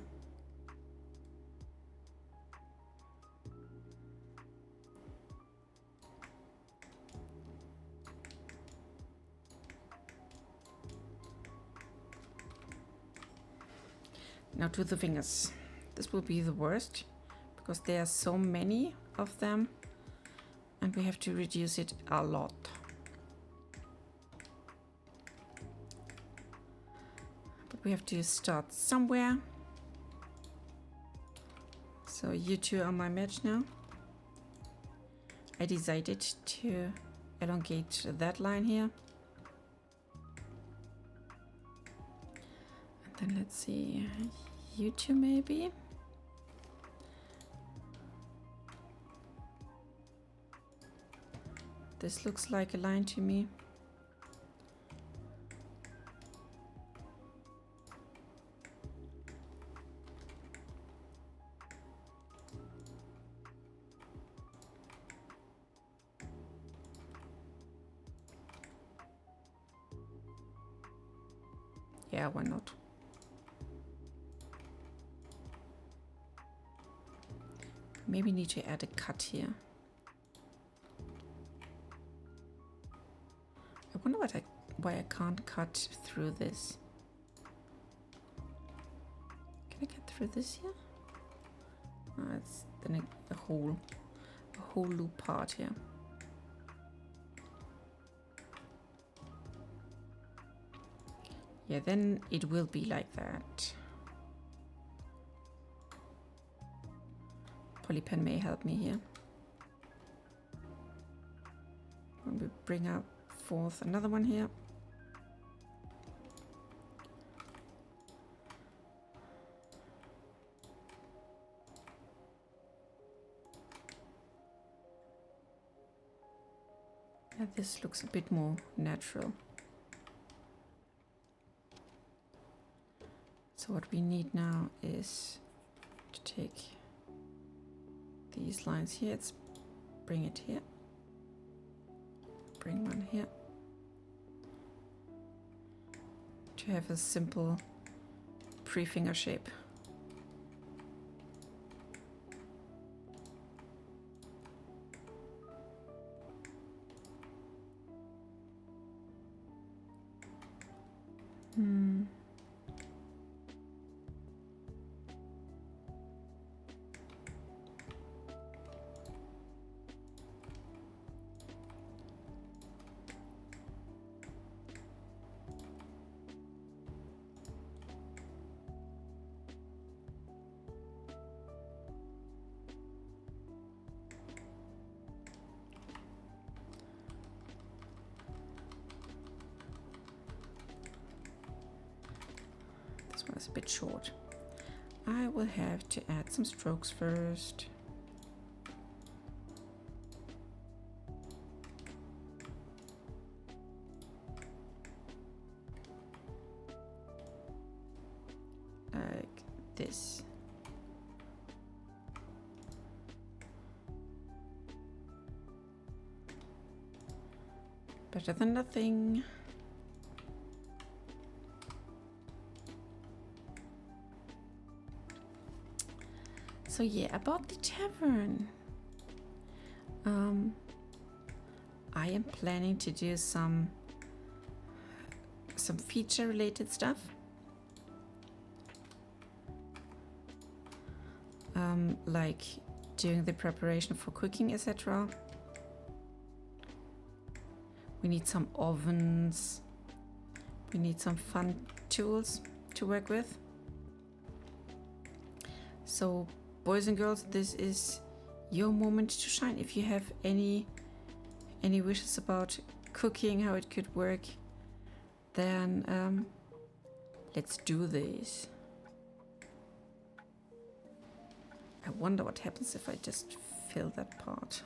Now to the fingers. This will be the worst because there are so many of them and we have to reduce it a lot. But we have to start somewhere. So you two are my match now. I decided to elongate that line here. And then let's see, you two maybe. This looks like a line to me. Yeah, why not? Maybe need to add a cut here. I wonder why I can't cut through this. Can I cut through this here? Oh, it's then a whole loop part here. Yeah, then it will be like that. Polypen may help me here. When we bring up forth another one here. Yeah, this looks a bit more natural. So what we need now is to take these lines here. Let's bring it here. Bring one here. to have a simple pre-finger shape. This one is a bit short. I will have to add some strokes first. Like this. Better than nothing. So yeah, about the tavern. I am planning to do some feature related stuff. Like doing the preparation for cooking, etc. We need some ovens. We need some fun tools to work with. So boys and girls, this is your moment to shine. If you have any wishes about cooking, how it could work, then let's do this. I wonder what happens if I just fill that part.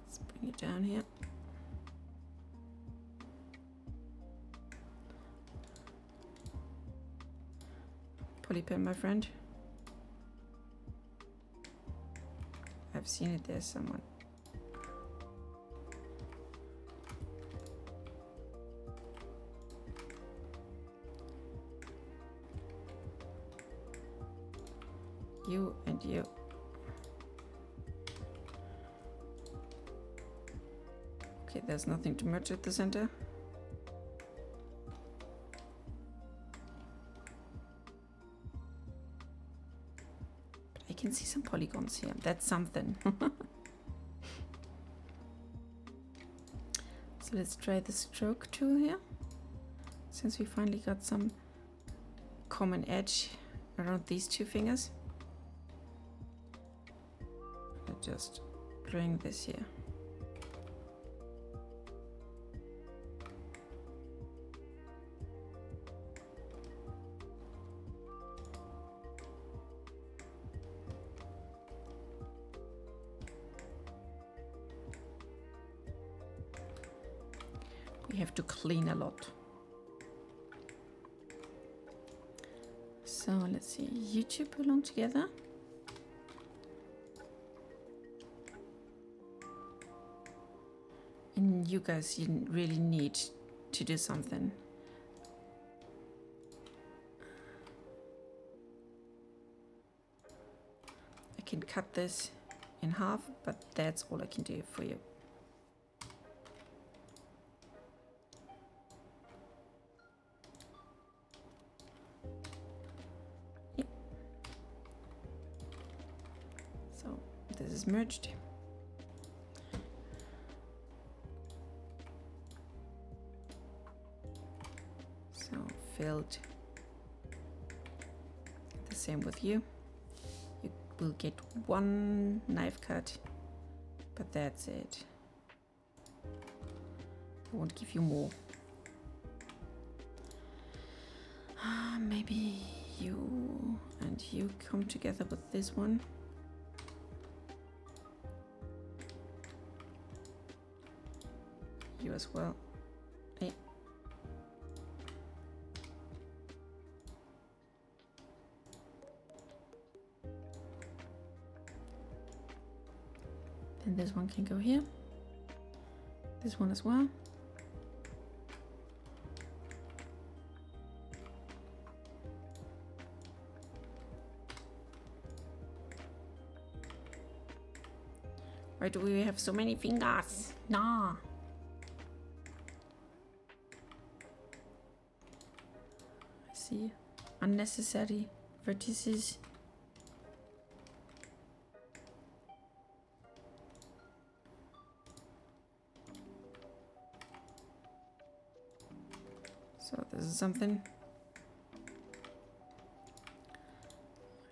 Let's bring it down here. Polypen, my friend. I've seen it there, someone. You and you. Okay, there's nothing to merge at the center. But I can see some polygons here. That's something. So let's try the stroke tool here. Since we finally got some common edge around these two fingers. Just bring this here. We have to clean a lot. So let's see, you two belong together. And you guys, you really need to do something. I can cut this in half, but that's all I can do for you. Yep. So this is merged. Filled. The same with you. You will get one knife cut, but that's it. I won't give you more. Maybe you and you come together with this one. You as well. Hey. this one can go here. This one as well. Why do we have so many fingers? Nah. I see unnecessary vertices. So this is something.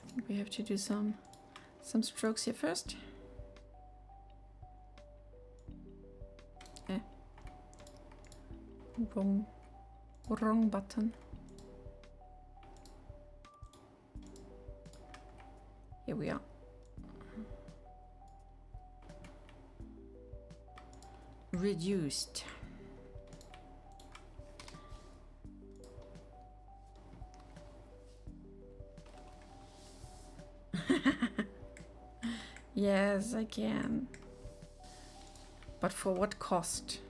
I think we have to do some strokes here first. Wrong button. Here we are. Reduced. Yes, I can. But for what cost?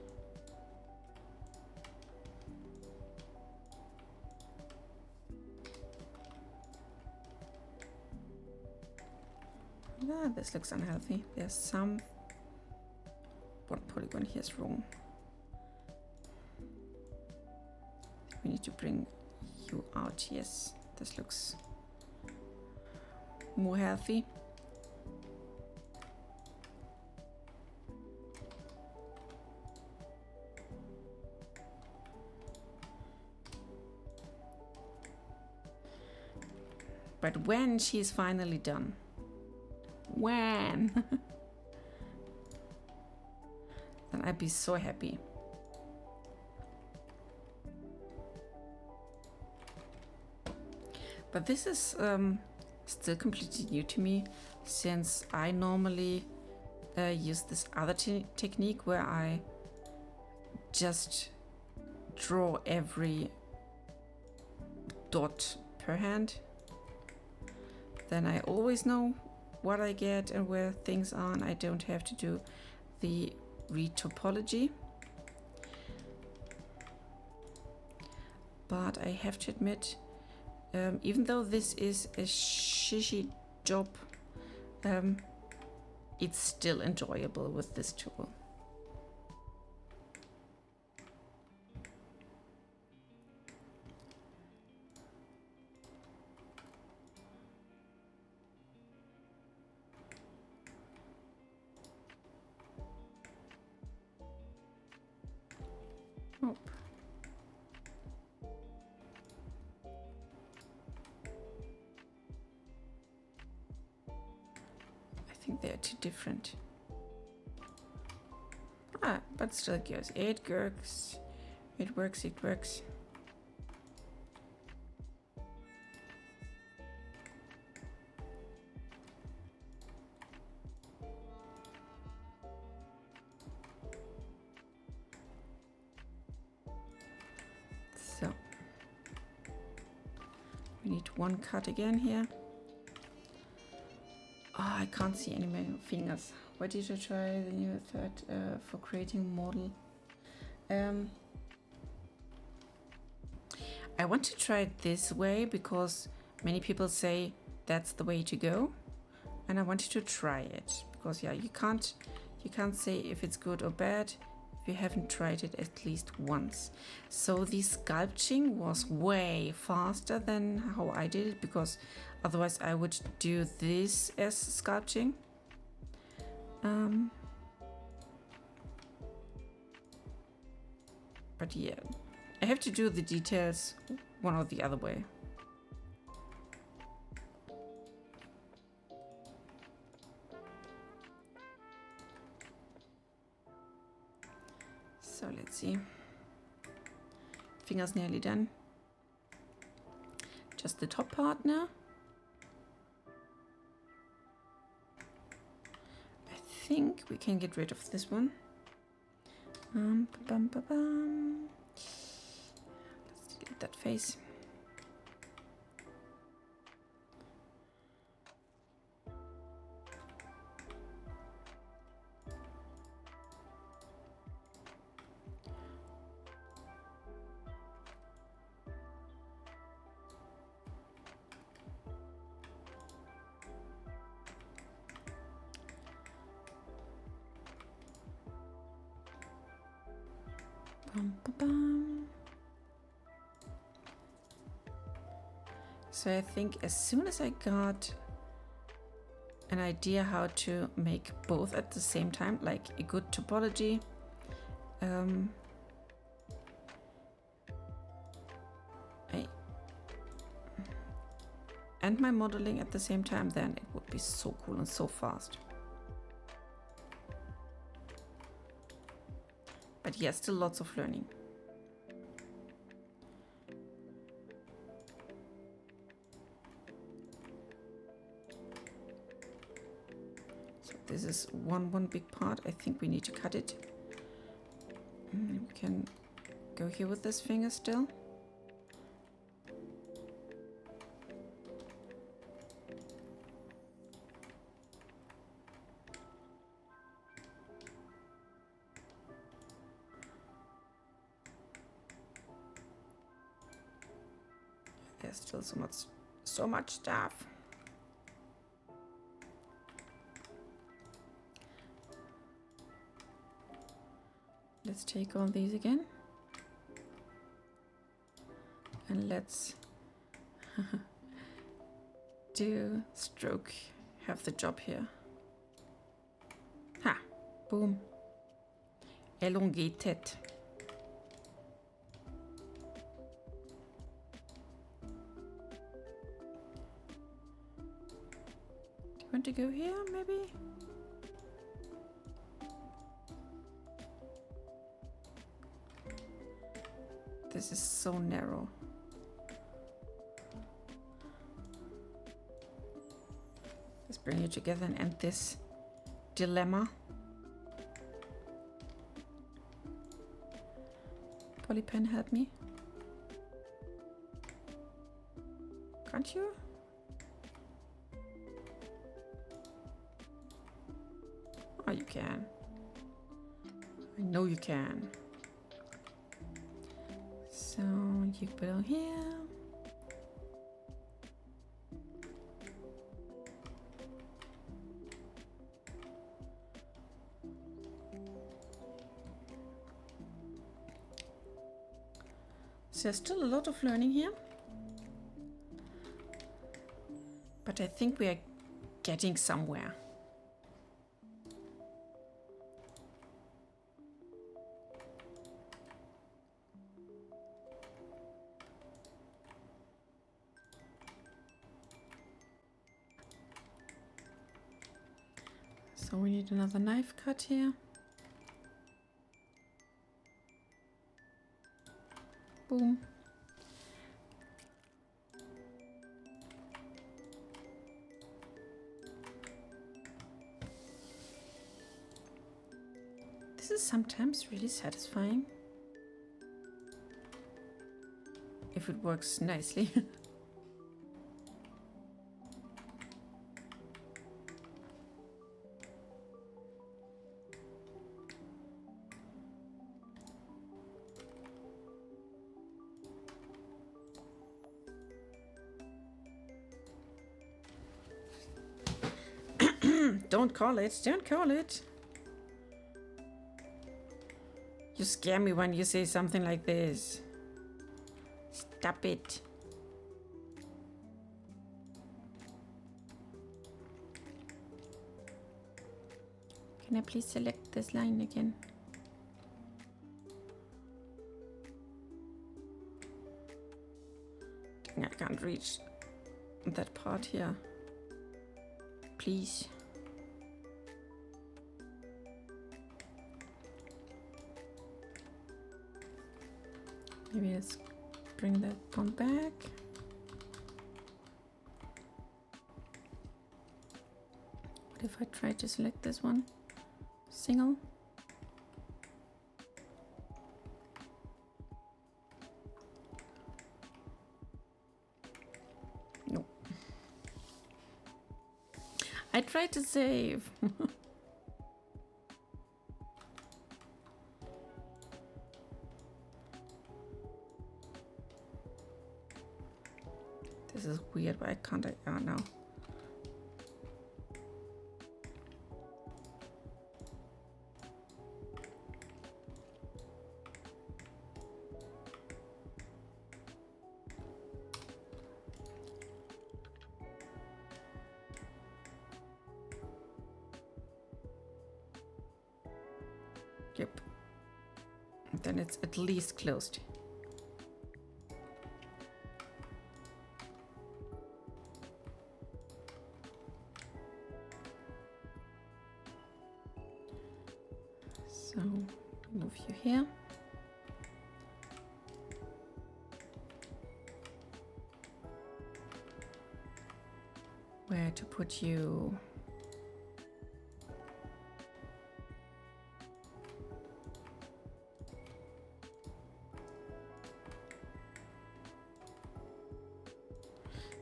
Ah, this looks unhealthy. There's some... What polygon here is wrong? We need to bring you out. Yes, this looks more healthy. But when she's finally done, when, then I'd be so happy. But this is still completely new to me, since I normally use this other technique where I just draw every dot per hand. Then I always know what I get and where things are, and I don't have to do the retopology. But I have to admit, even though this is a shishy job, it's still enjoyable with this tool. Oh. I think they're too different. Ah, but still it goes. It works. It works. It works. So we need one cut again here. Oh, I can't see any more fingers. Why did you try the new method for creating model? I want to try it this way because many people say that's the way to go, and I wanted to try it because yeah, you can't say if it's good or bad if you haven't tried it at least once. So the sculpting was way faster than how I did it, because otherwise I would do this as sculpting. But yeah, I have to do the details one or the other way. So let's see. Fingers nearly done. Just the top part now. I think we can get rid of this one. Let's delete that face. Bum, bum, bum. So I think as soon as I got an idea how to make both at the same time, like a good topology, and my modeling at the same time, then it would be so cool and so fast. But yes, still lots of learning. So this is one big part. I think we need to cut it. We can go here with this finger still. There's still so much stuff. Let's take all these again. And let's do stroke, have the job here. Ha, boom. Elongated. Do you want to go here, maybe? This is so narrow. Let's bring it together and end this dilemma. Polypen, help me. Can't you? Oh, you can. I know you can. So you go here. So there's still a lot of learning here. But I think we are getting somewhere. So we need another knife cut here. Boom. This is sometimes really satisfying. If it works nicely. Don't call it. Don't call it. You scare me when you say something like this. Stop it. Can I please select this line again? I can't reach that part here. Please. Maybe let's bring that one back. What if I try to select this one? Single. No. I tried to save. This is weird, but I can't. Oh no. Yep. Then it's at least closed. So move you here. Where to put you?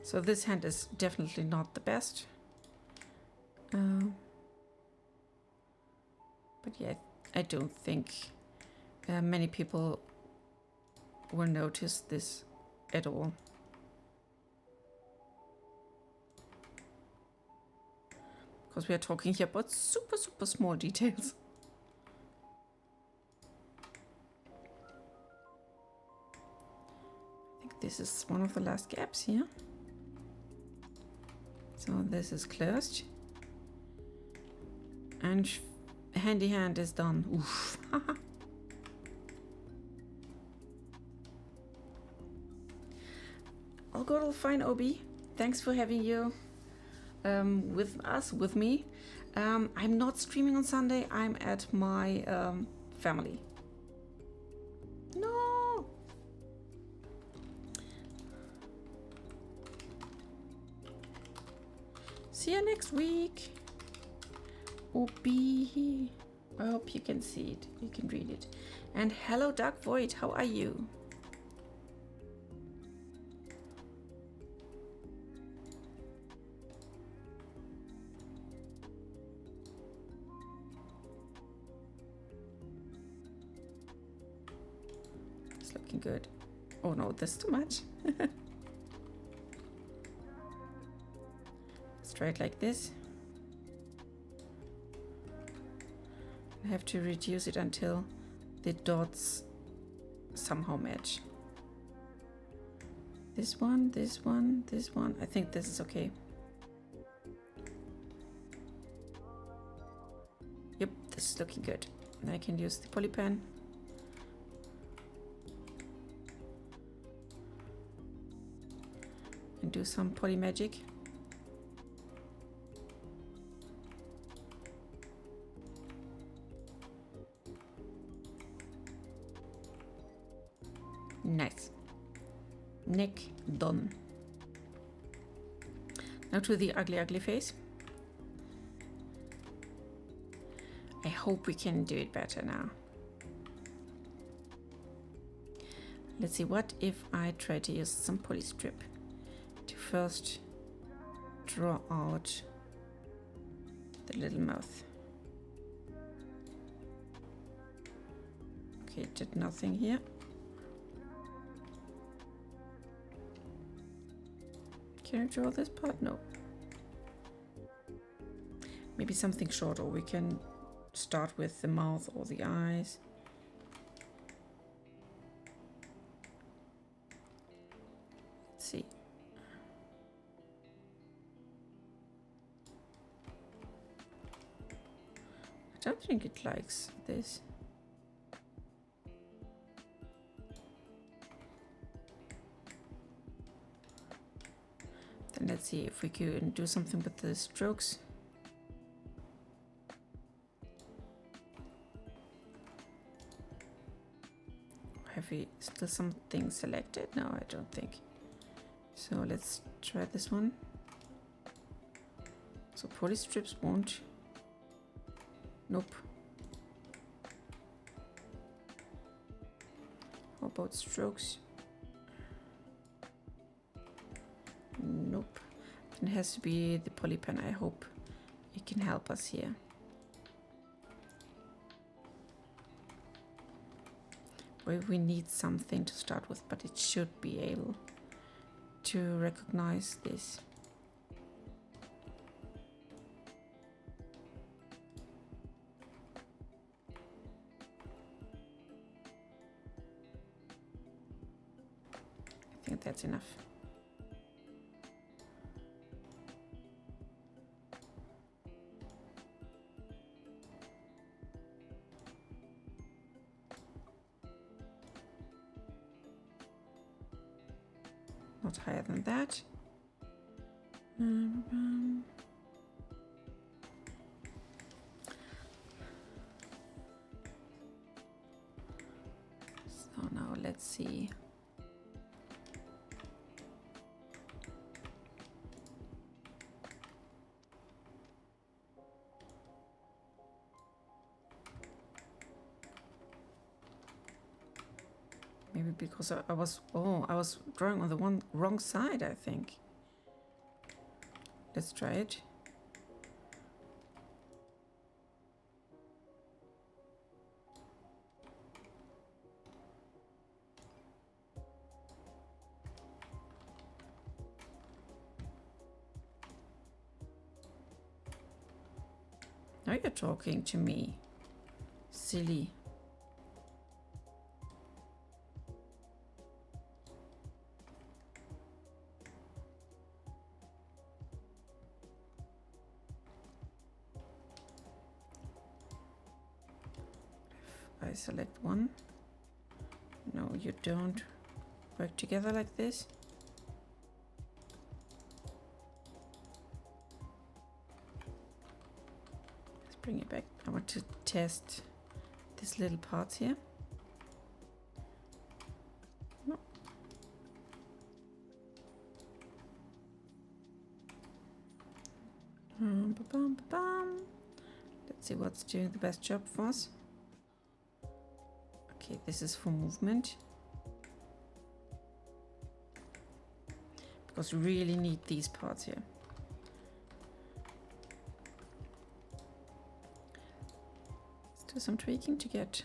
So this hand is definitely not the best. But yeah, I don't think many people will notice this at all. Because we are talking here about super, super small details. I think this is one of the last gaps here. So this is closed. And handy hand is done. Oof. All good, all fine, Obi. Thanks for having you with me. I'm not streaming on Sunday. I'm at my family. No. See you next week. Obi. I hope you can see it. You can read it. And hello, Dark Void. How are you? It's looking good. Oh no, that's too much. Let's try it like this. I have to reduce it until the dots somehow match. This one, this one, this one. I think this is okay. Yep, this is looking good. I can use the poly pen. And do some poly magic. Nice. Neck done. Now to the ugly face. I hope we can do it better now. Let's see, what if I try to use some poly strip to first draw out the little mouth. Okay, did nothing here. Can I draw this part? No. Maybe something short, or we can start with the mouth or the eyes. Let's see. I don't think it likes this. Then let's see if we can do something with the strokes. Have we still something selected? No, I don't think. So let's try this one. So poly strips won't. Nope. How about strokes? Nope. It has to be the poly pen. I hope it can help us here. We need something to start with, but it should be able to recognize this. I think that's enough. not higher than that. So now let's see. Maybe because I was drawing on the wrong side, I think. Let's try it. Now you're talking to me. Silly. I select one. No, you don't work together like this. Let's bring it back. I want to test this little part here. No. Let's see what's doing the best job for us. Okay, this is for movement. Because we really need these parts here. Let's do some tweaking to get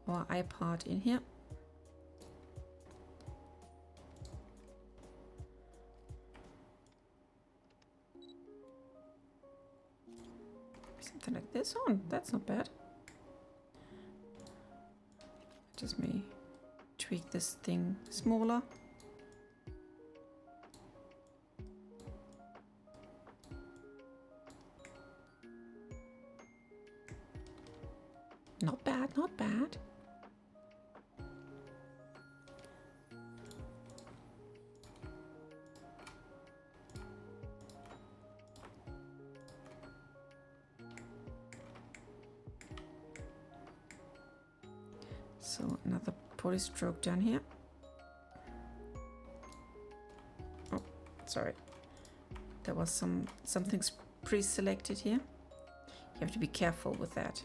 our eye part in here. Something like this. Oh, that's not bad. Just me tweak this thing smaller. Not bad, not bad. So another poly stroke down here. Oh, sorry. There was something pre-selected here. You have to be careful with that.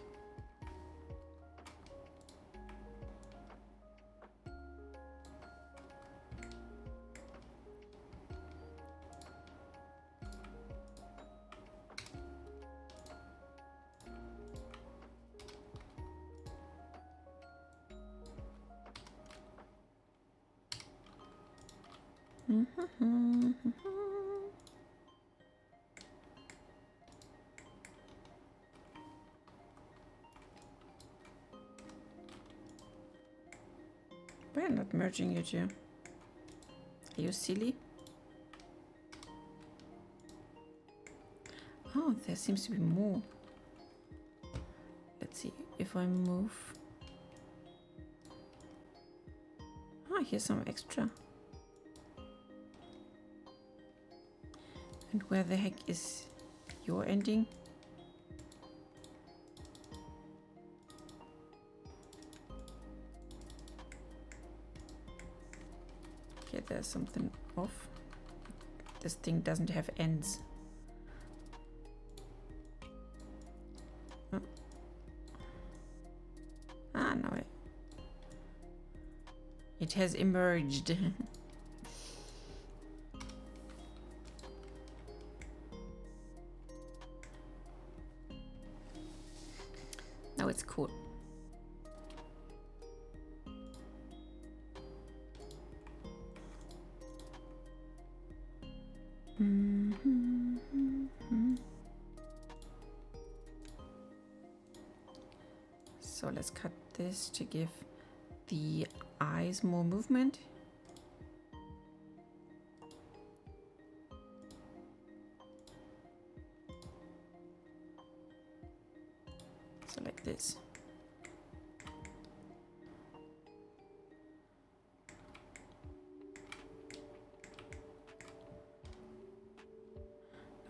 We're not merging you two. Are you silly? Oh, there seems to be more. Let's see if I move. Ah, here's some extra. And where the heck is your ending? Okay, there's something off. This thing doesn't have ends. Oh. Ah, no. It has emerged. Now it's cool. So let's cut this to give the eyes more movement. So like this.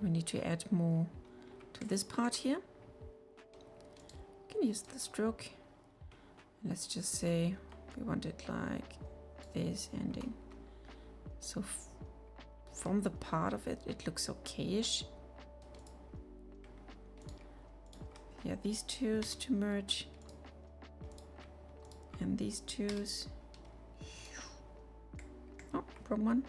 we need to add more to this part here. We can use the stroke. Let's just say we want it like this ending. So from the part of it, it looks okayish. Yeah, these twos to merge. And these twos. Oh, wrong one.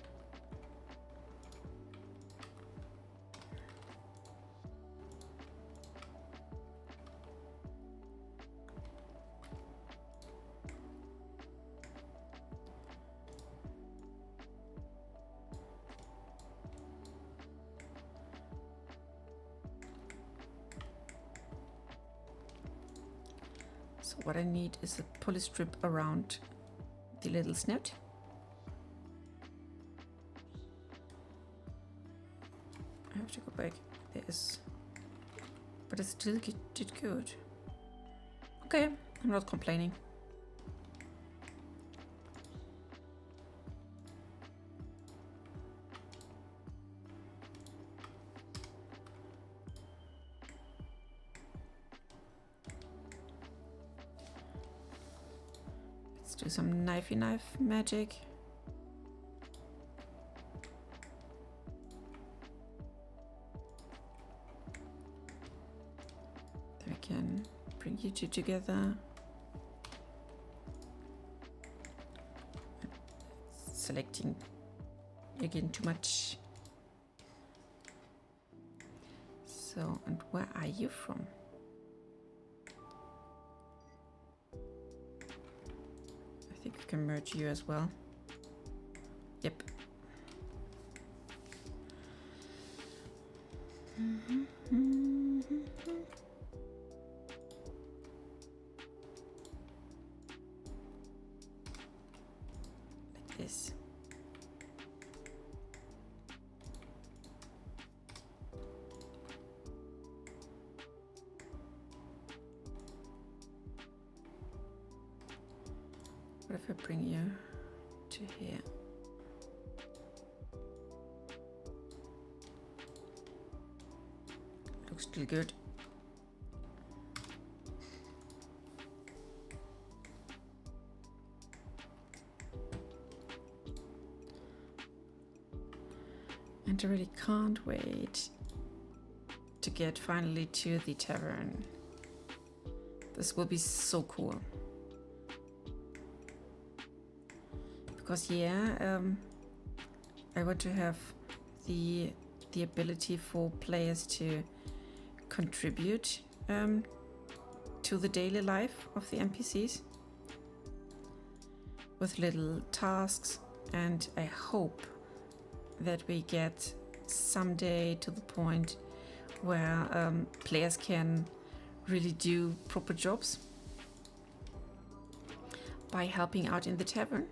So what I need is a pulley strip around the little snout. I have to go back. There's, but it still did good. Okay, I'm not complaining. Do some knifey knife magic. Then we can bring you two together. Selecting again too much. So, and where are you from? I think we can merge you as well. Yep. Like this. What if I bring you to here? Looks still good. And I really can't wait to get finally to the tavern. This will be so cool. Because yeah, I want to have the ability for players to contribute to the daily life of the NPCs with little tasks, and I hope that we get someday to the point where players can really do proper jobs by helping out in the tavern.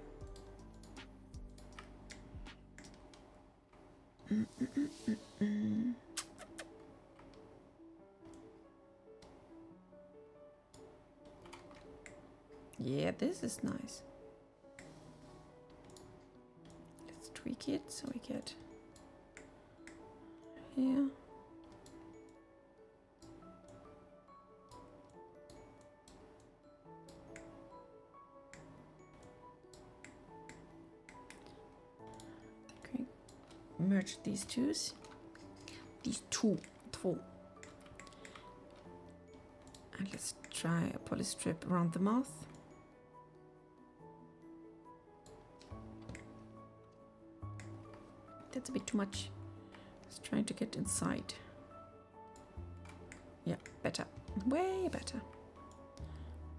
Yeah, this is nice. Let's tweak it so we get here. Okay. Merge these two. And let's try a poly strip around the mouth. That's a bit too much. Just trying to get inside. Yeah, better. Way better.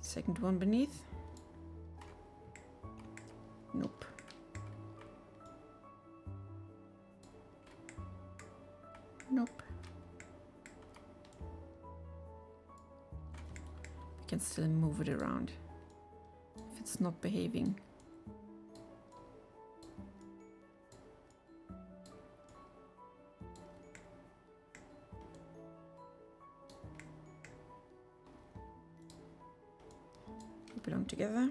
Second one beneath. Nope. Nope. We can still move it around if it's not behaving. We belong together.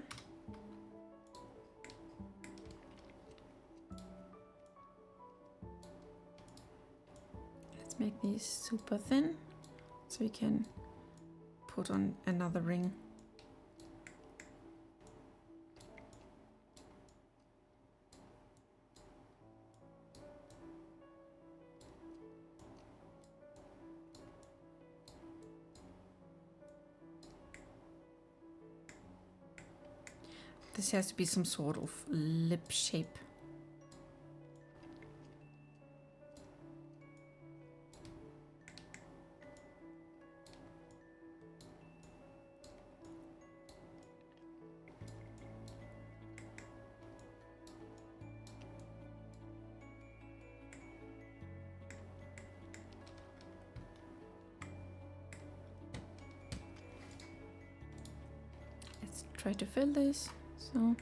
Let's make be super thin, so we can put on another ring. This has to be some sort of lip shape. Let's try to fill this. So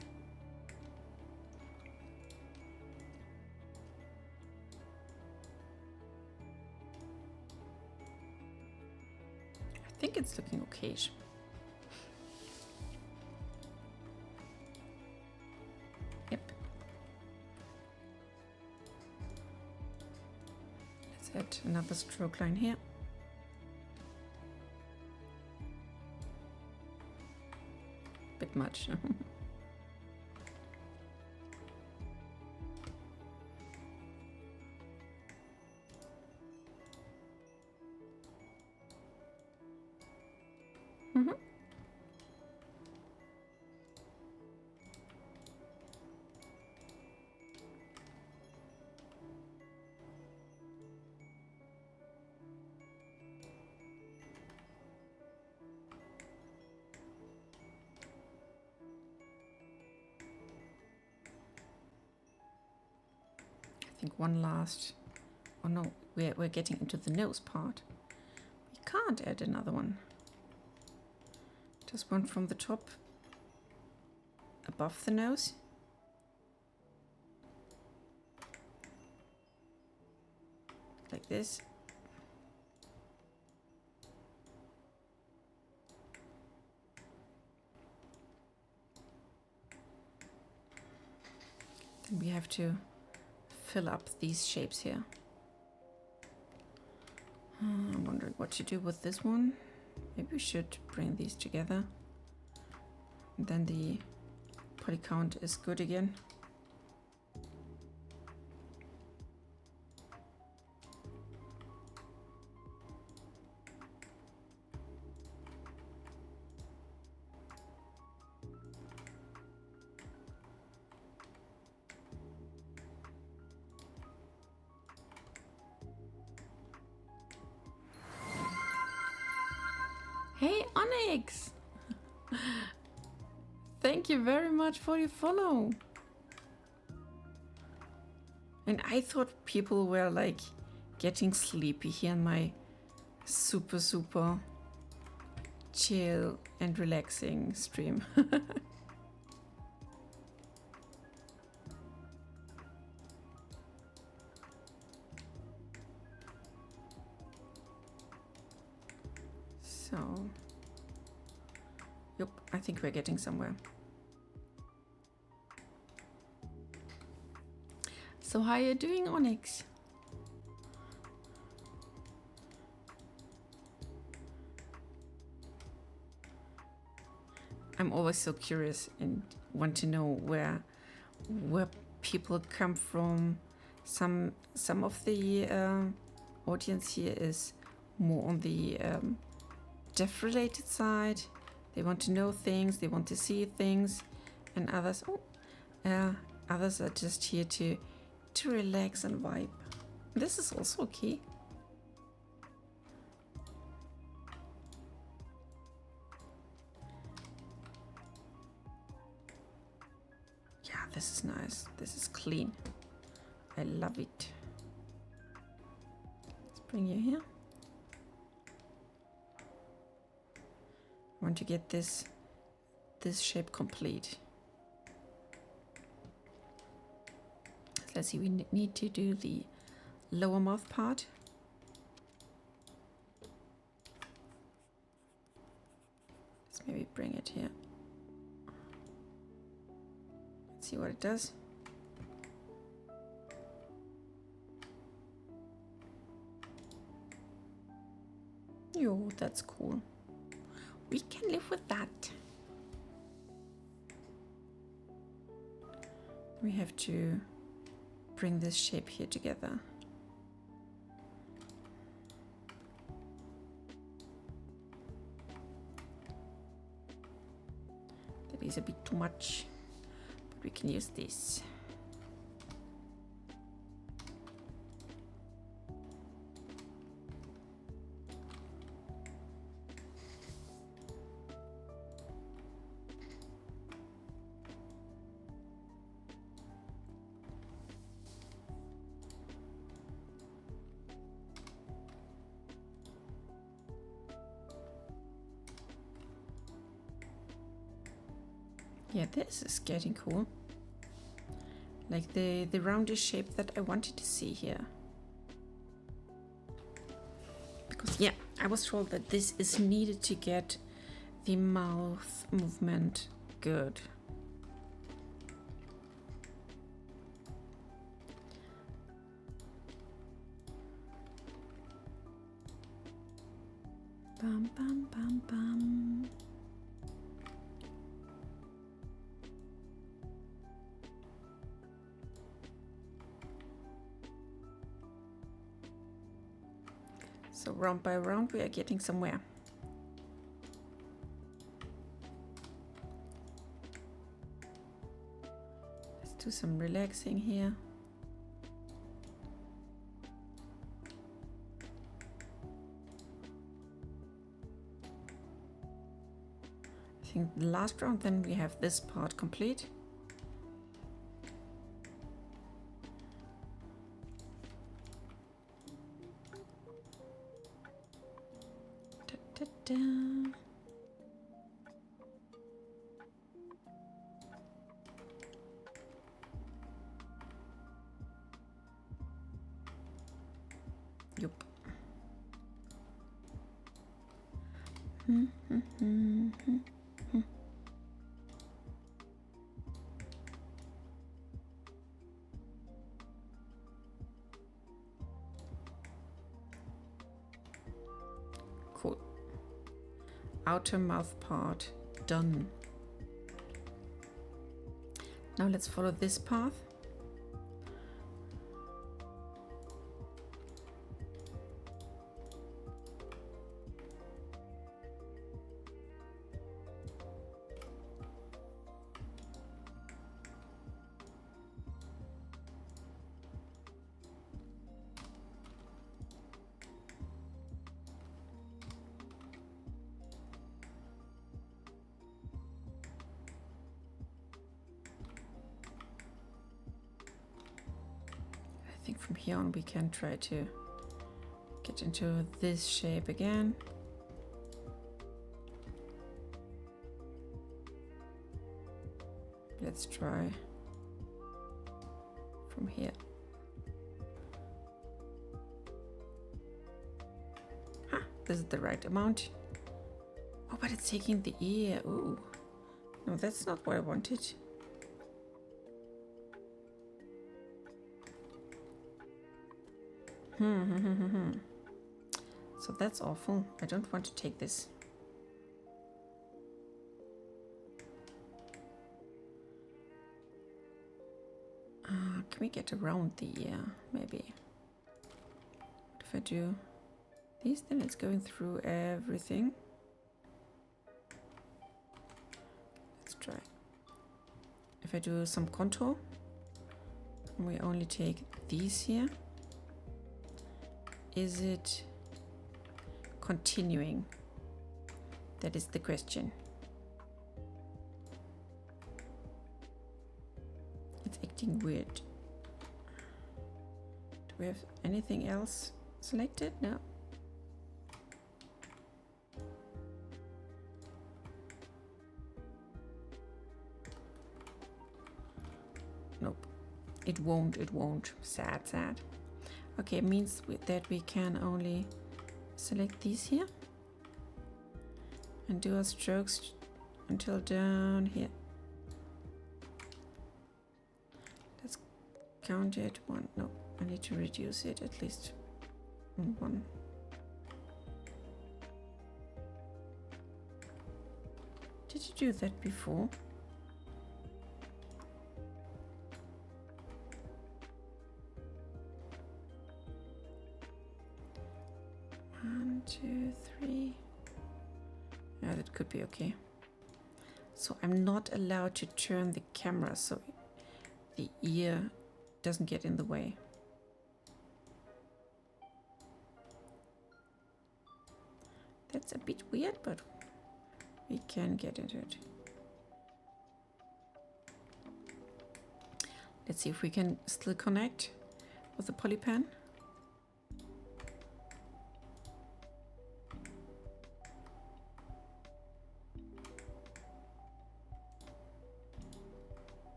I think it's looking okay. Yep. Let's add another stroke line here. Bit much. I think one last. Oh no, we're getting into the nose part. We can't add another one. Just one from the top above the nose. Like this. Then we have to fill up these shapes here. I'm wondering what to do with this one. Maybe we should bring these together. And then the poly count is good again. Hey Onyx! Thank you very much for your follow. And I thought people were like getting sleepy here in my super chill and relaxing stream. So, yep, I think we're getting somewhere. So how are you doing, Onyx? I'm always so curious and want to know where people come from. Some of the audience here is more on the deaf related side. They want to know things, they want to see things, and others others are just here to relax and vibe. This is also okay. Yeah, this is nice. This is clean. I love it. Let's bring you here. I want to get this shape complete. Let's see, we need to do the lower mouth part. Let's maybe bring it here. Let's see what it does. Yo, that's cool. We can live with that. We have to bring this shape here together. That is a bit too much, but we can use this. Yeah, this is getting cool. Like the roundish shape that I wanted to see here. Because yeah, I was told that this is needed to get the mouth movement good. Bum bum bum bum. So round by round we are getting somewhere. Let's do some relaxing here. I think the last round, then we have this part complete. Da, da, da. Yup. Cool. Outer mouth part done. Now let's follow this path. I think from here on we can try to get into this shape again. Let's try from here. Huh, this is the right amount. Oh, but it's taking the ear. Ooh. No, that's not what I wanted. So that's awful. I don't want to take this. Can we get around the ear? Maybe. What if I do these? Then it's going through everything. Let's try. If I do some contour, and we only take these here. Is it continuing? That is the question. It's acting weird. Do we have anything else selected? No. Nope. It won't. Sad, sad. Okay, it means that we can only select these here and do our strokes until down here. Let's count it. One. No, I need to reduce it at least one. Did you do that before? One, two, three. Yeah, that could be okay. So I'm not allowed to turn the camera so the ear doesn't get in the way. That's a bit weird, but we can get into it. Let's see if we can still connect with the polypan.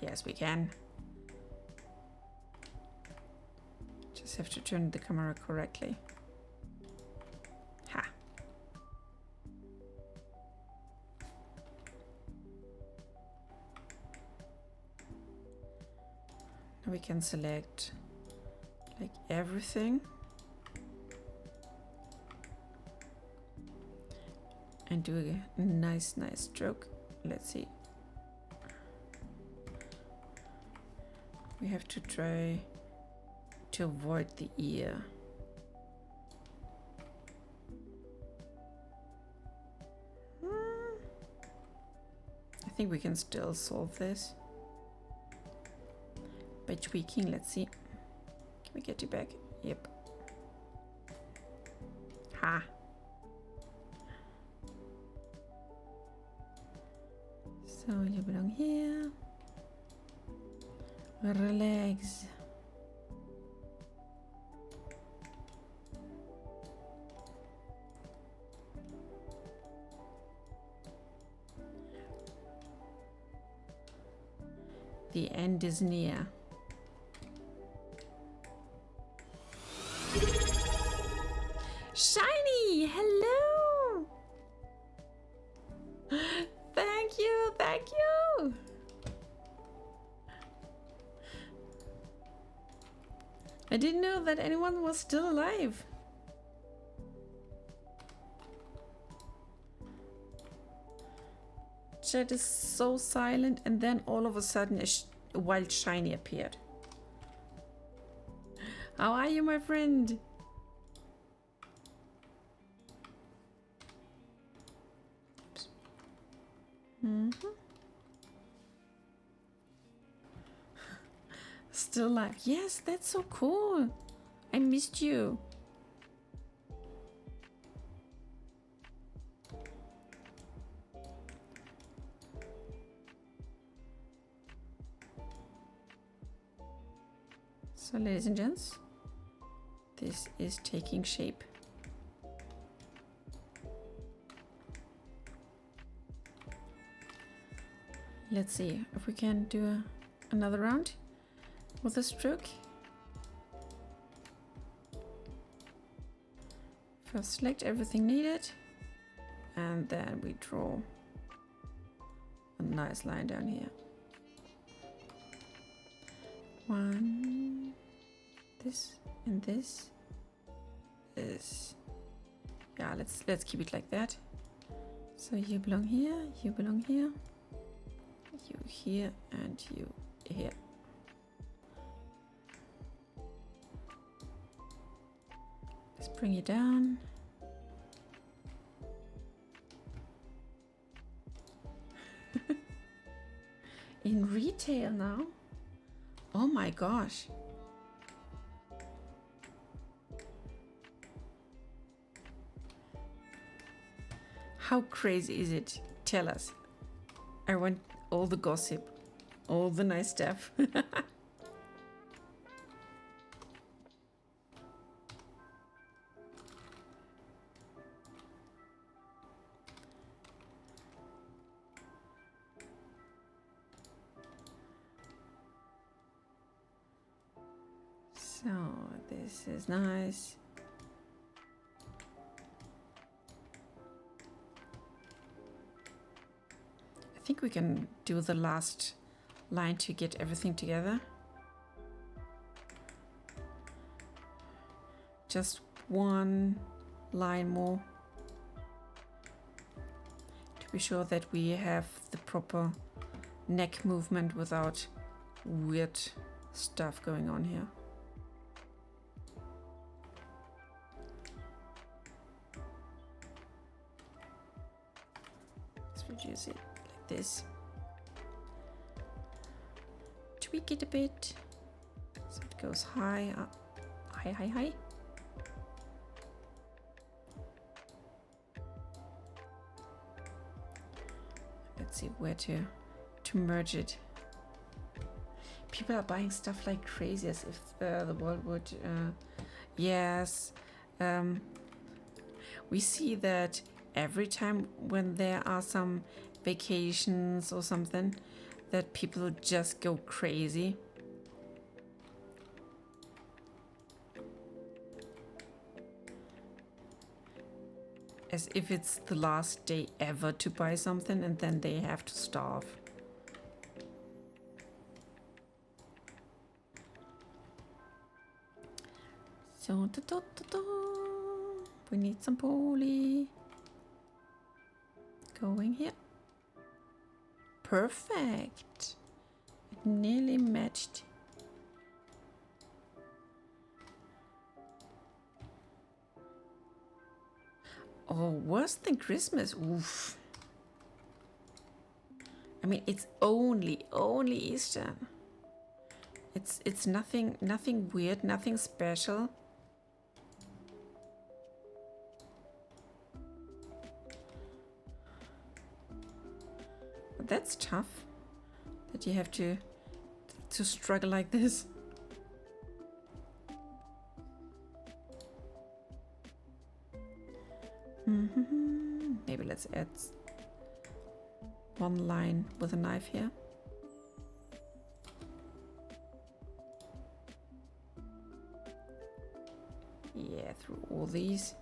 Yes, we can. Just have to turn the camera correctly. Ha. Now we can select like everything. And do a nice stroke. Let's see. We have to try to avoid the ear. I think we can still solve this by tweaking. Let's see. Can we get you back? Yep. Ha. So you belong here. Relax. The end is near. Shiny, hello. Thank you, thank you. I didn't know that anyone was still alive. Chat is so silent, and then all of a sudden a wild shiny appeared. How are you, my friend? Still alive. Yes, that's so cool. I missed you. So, ladies and gents, this is taking shape. Let's see if we can do another round with a stroke. First select everything needed, and then we draw a nice line down here. One, this and this is, yeah, let's keep it like that. So you belong here, you belong here, you here, and you here. Let's bring you down. In retail now? Oh my gosh. How crazy is it? Tell us. I want all the gossip, all the nice stuff. So this is nice. I think we can do the last line to get everything together. Just one line more be sure that we have the proper neck movement without weird stuff going on here. Let's reduce it like this. Tweak it a bit so it goes high, high. Let's see where to merge it. People are buying stuff like crazy as if the world would. Yes, we see that every time when there are some vacations or something, that people just go crazy. As if it's the last day ever to buy something and then they have to starve. So, we need some poly. Going here. Perfect. It nearly matched. Oh, worse than Christmas. Oof. I mean, it's only Easter. It's nothing weird, nothing special. But that's tough. That you have to struggle like this. Maybe let's add one line with a knife here. Yeah, through all these.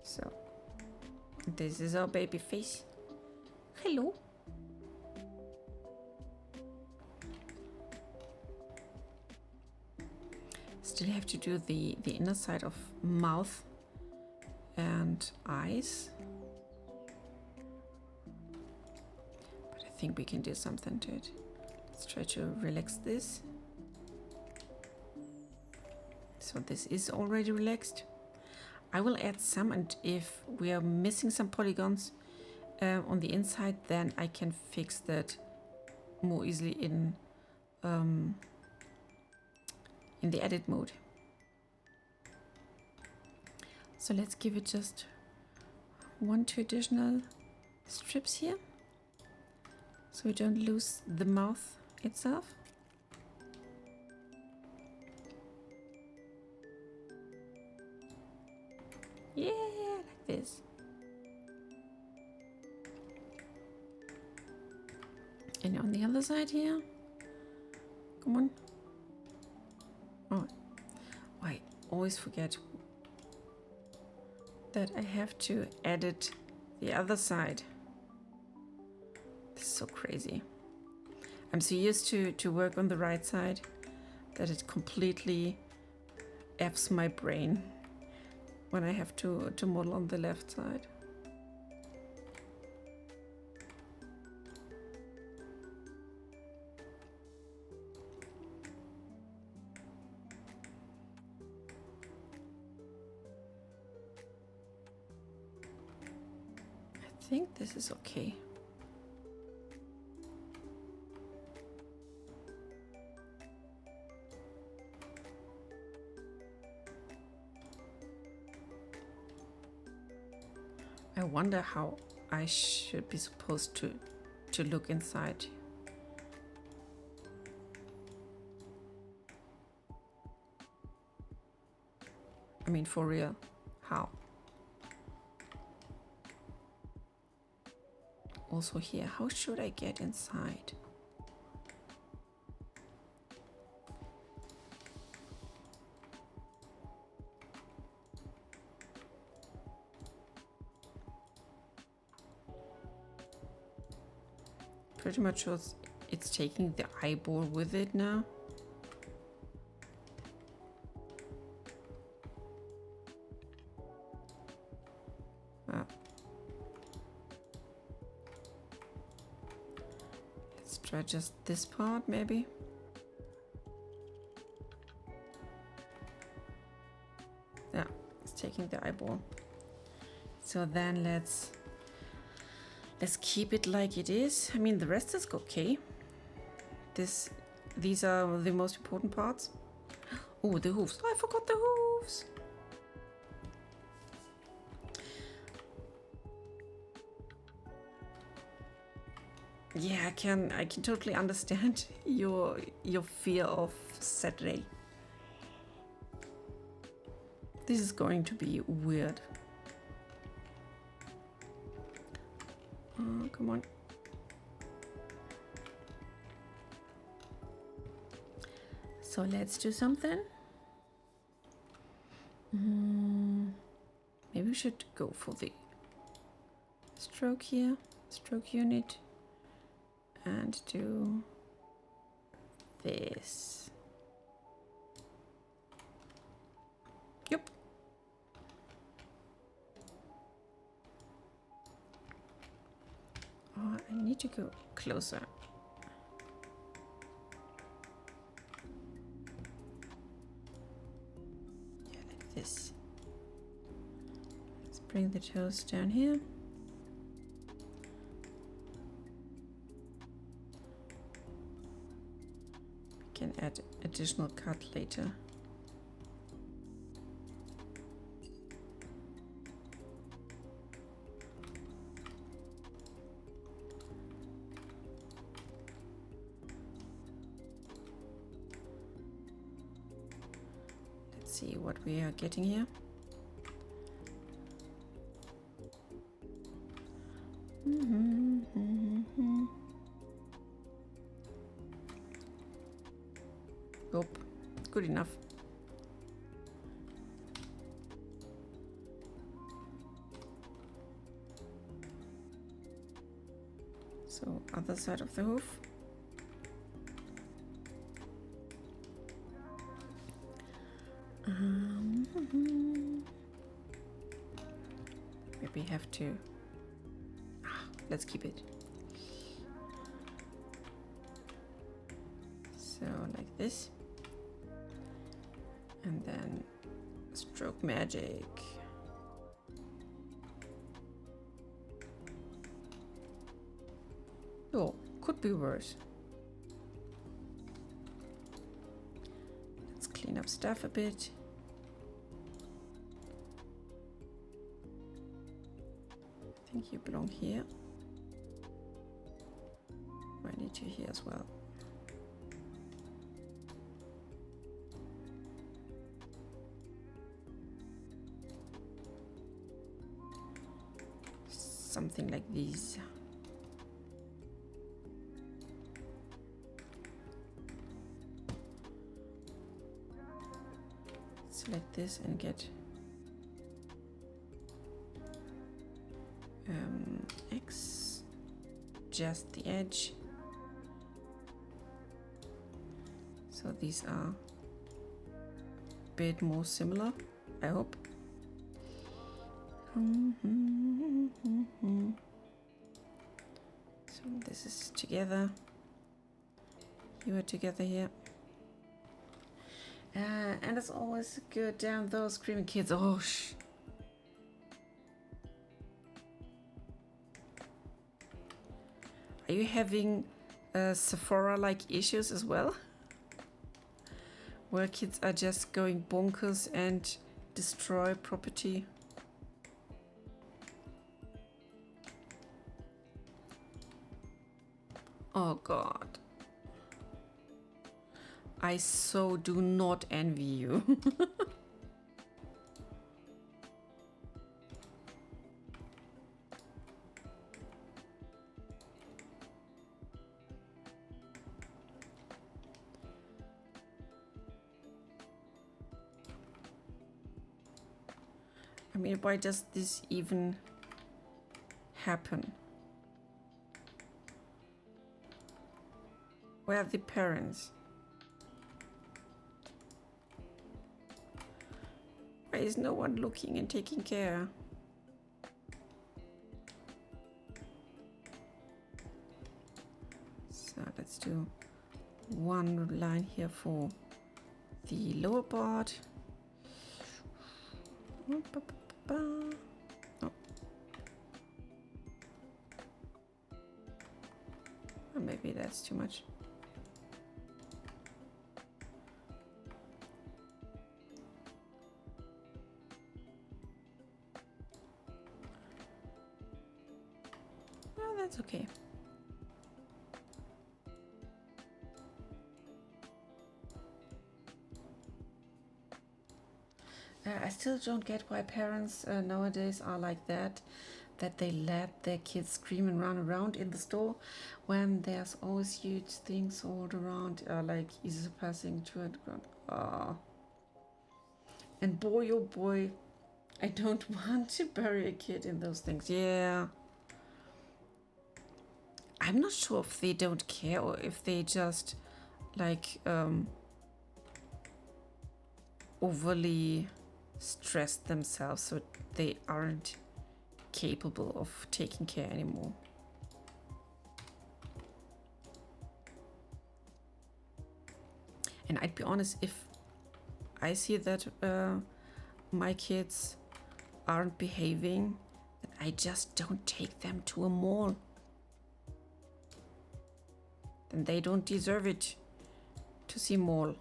So, this is our baby face. Hello. Still have to do the inner side of mouth and eyes. But I think we can do something to it. Let's try to relax this. So this is already relaxed. I will add some, and if we are missing some polygons on the inside, then I can fix that more easily in the edit mode. So let's give it just 2 additional strips here, so we don't lose the mouth itself. Yeah, like this. And on the other side here, come on. Oh, I always forget that I have to edit the other side. This is so crazy. I'm so used to work on the right side that it completely F's my brain when I have to model on the left side. I think this is okay. I wonder how I should be supposed to look inside. I mean, for real, how? Also here, how should I get inside? Pretty much was it's taking the eyeball with it now. Let's try just this part, maybe. Yeah, it's taking the eyeball. So then let's keep it like it is. I mean, the rest is okay. These are the most important parts. Oh, the hooves. Oh, I forgot the hooves. Yeah, I can totally understand your fear of Saturday. This is going to be weird. Oh, come on. So let's do something. Maybe we should go for the stroke here, stroke unit, and do this. Yep. Oh, I need to go closer. Yeah, like this. Let's bring the toes down here. We can add additional cut later. See what we are getting here. Nope, good enough. So other side of the hoof. Maybe have to. Let's keep it. So like this, and then stroke magic. Oh, could be worse. Let's clean up stuff a bit. I think you belong here. I need you here as well. Something like these. Select this and get X, just the edge. So these are a bit more similar, I hope. So this is together. You are together here. And it's always good down those screaming kids. Oh, shh. Are you having Sephora-like issues as well? Where kids are just going bonkers and destroy property? Oh God. I so do not envy you. I mean, why does this even happen? Where are the parents? Why is no one looking and taking care? So let's do one line here for the lower part. Oh. Or maybe that's too much. Oh, that's okay. I still don't get why parents nowadays are like that they let their kids scream and run around in the store when there's always huge things all around, like easy passing to and ground. And boy, oh boy, I don't want to bury a kid in those things. Yeah. I'm not sure if they don't care or if they just like overly stress themselves so they aren't capable of taking care anymore. And I'd be honest, if I see that my kids aren't behaving, then I just don't take them to a mall. Then they don't deserve it to see mall.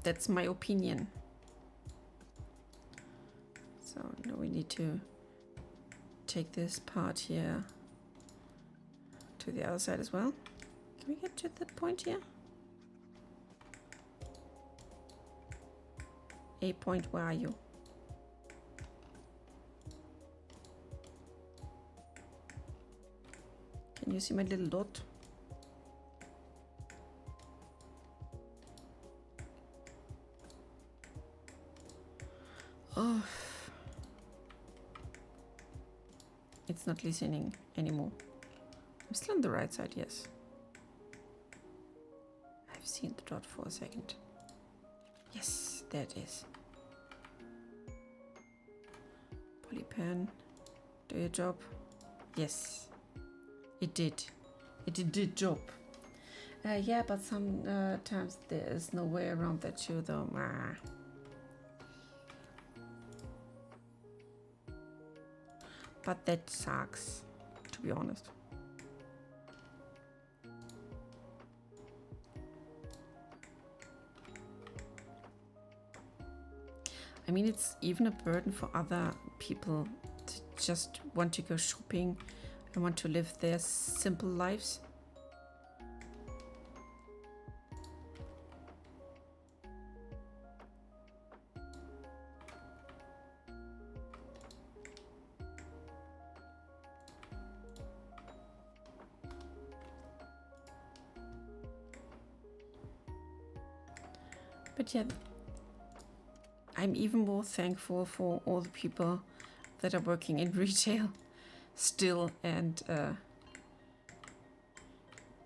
That's my opinion. So now we need to take this part here to the other side as well. Can we get to that point here? A point, where are you? Can you see my little dot? Oh, it's not listening anymore. I'm still on the right side, yes. I've seen the dot for a second. Yes, there it is. Polypen, do your job. Yes, it did. It did job. Yeah, but sometimes there is no way around that too, though. But that sucks, to be honest. I mean, it's even a burden for other people to just want to go shopping and want to live their simple lives. But yeah, I'm even more thankful for all the people that are working in retail still and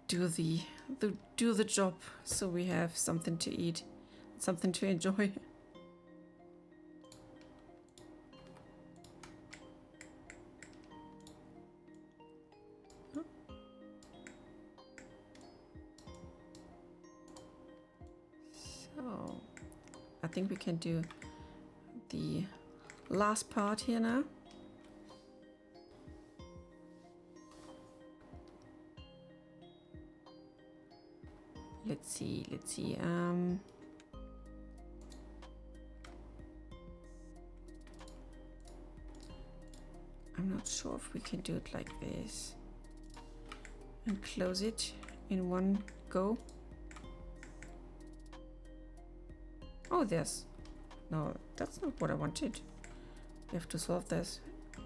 do the job so we have something to eat, something to enjoy. So I think we can do the last part here now. Let's see. I'm not sure if we can do it like this and close it in one go. Oh, no, that's not what I wanted. We have to solve this,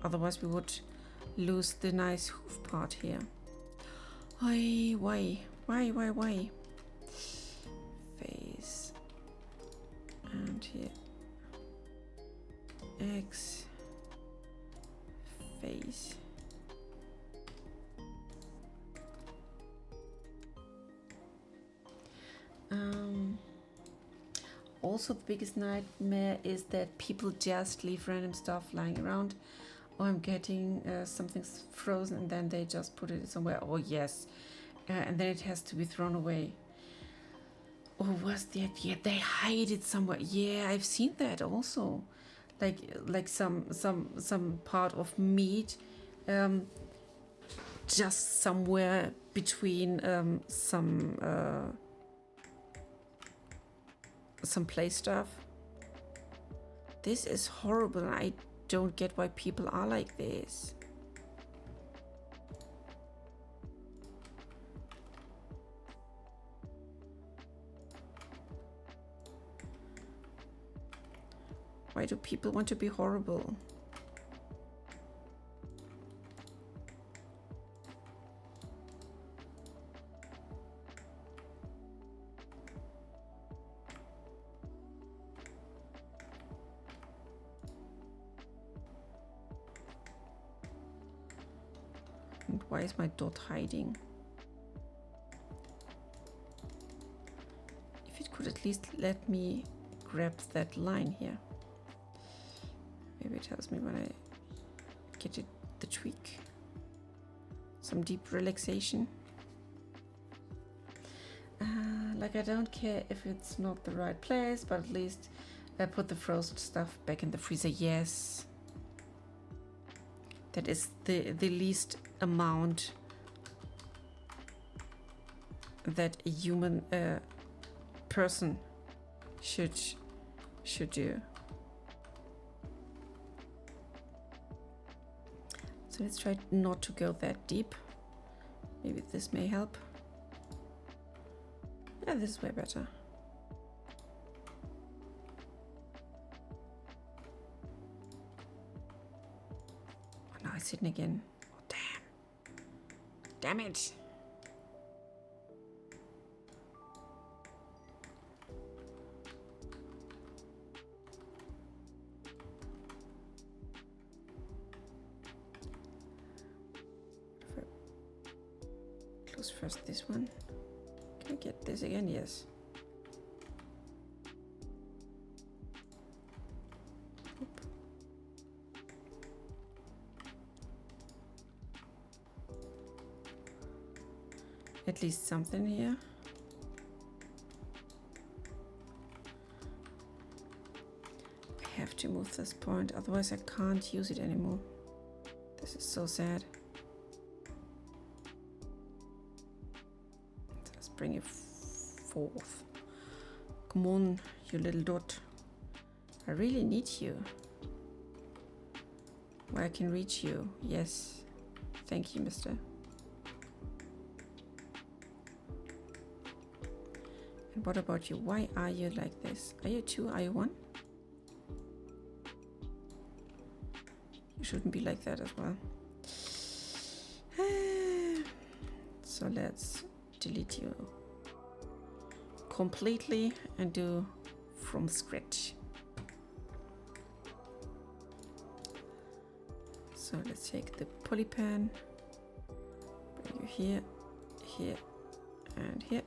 otherwise we would lose the nice hoof part here. Why? Face and here. Alex face. Also, the biggest nightmare is that people just leave random stuff lying around. Oh, I'm getting something's frozen, and then they just put it somewhere. Oh yes, and then it has to be thrown away. Or was that? Yeah, they hide it somewhere. Yeah, I've seen that also. Like some part of meat, just somewhere between some play stuff. This is horrible. I don't get why people are like this. Why do people want to be horrible? And why is my dot hiding? If it could at least let me grab that line here. Maybe it tells me when I get it, the tweak. Some deep relaxation. Like I don't care if it's not the right place, but at least I put the frozen stuff back in the freezer. Yes. That is the least amount that a human person should do. So let's try not to go that deep. Maybe this may help. Yeah, this is way better. Oh, now it's hidden again. Oh, damn. Damn it. Close first this one. Can I get this again? Yes. Oop. At least something here. I have to move this point, otherwise I can't use it anymore. This is so sad. Let's bring it forth. Come on, you little dot. I really need you. Where I can reach you. Yes. Thank you, mister. And what about you? Why are you like this? Are you 2? Are you 1? You shouldn't be like that as well. So let's delete you completely and do from scratch. So let's take the polypan, bring you here, here, and here.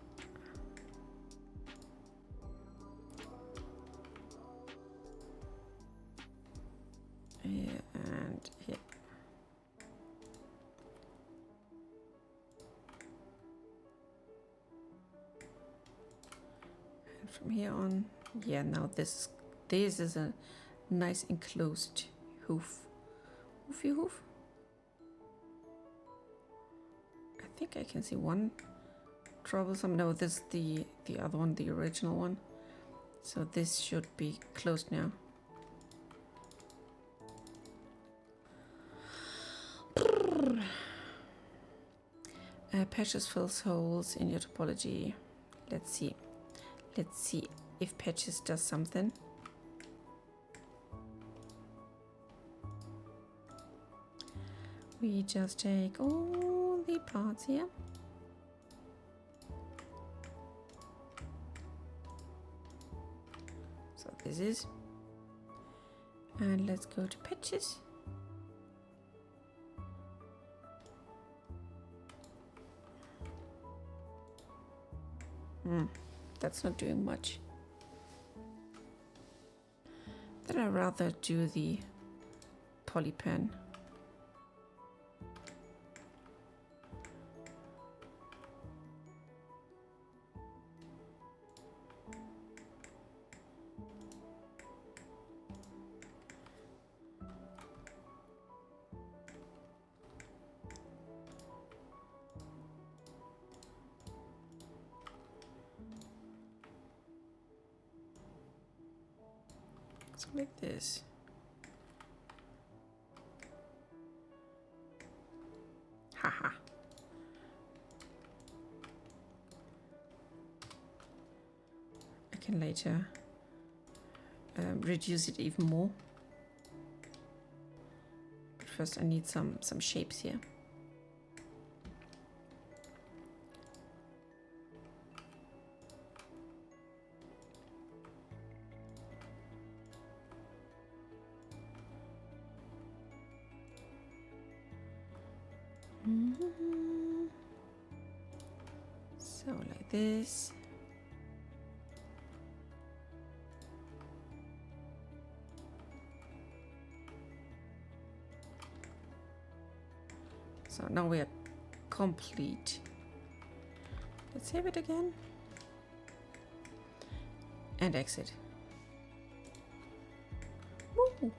Here and here. And from here on, yeah, now this is a nice enclosed hoof. Hoofy hoof. I think I can see one troublesome. No, this is the other one, the original one. So this should be closed now. Patches fills holes in your topology. Let's see. Let's see if patches does something. We just take all the parts here. So this is, And let's go to patches. That's not doing much. Then I'd rather do the polypen. So like this. Haha. I can later reduce it even more. But first I need some shapes here. So like this. So now we are complete. Let's save it again. And exit. Woo.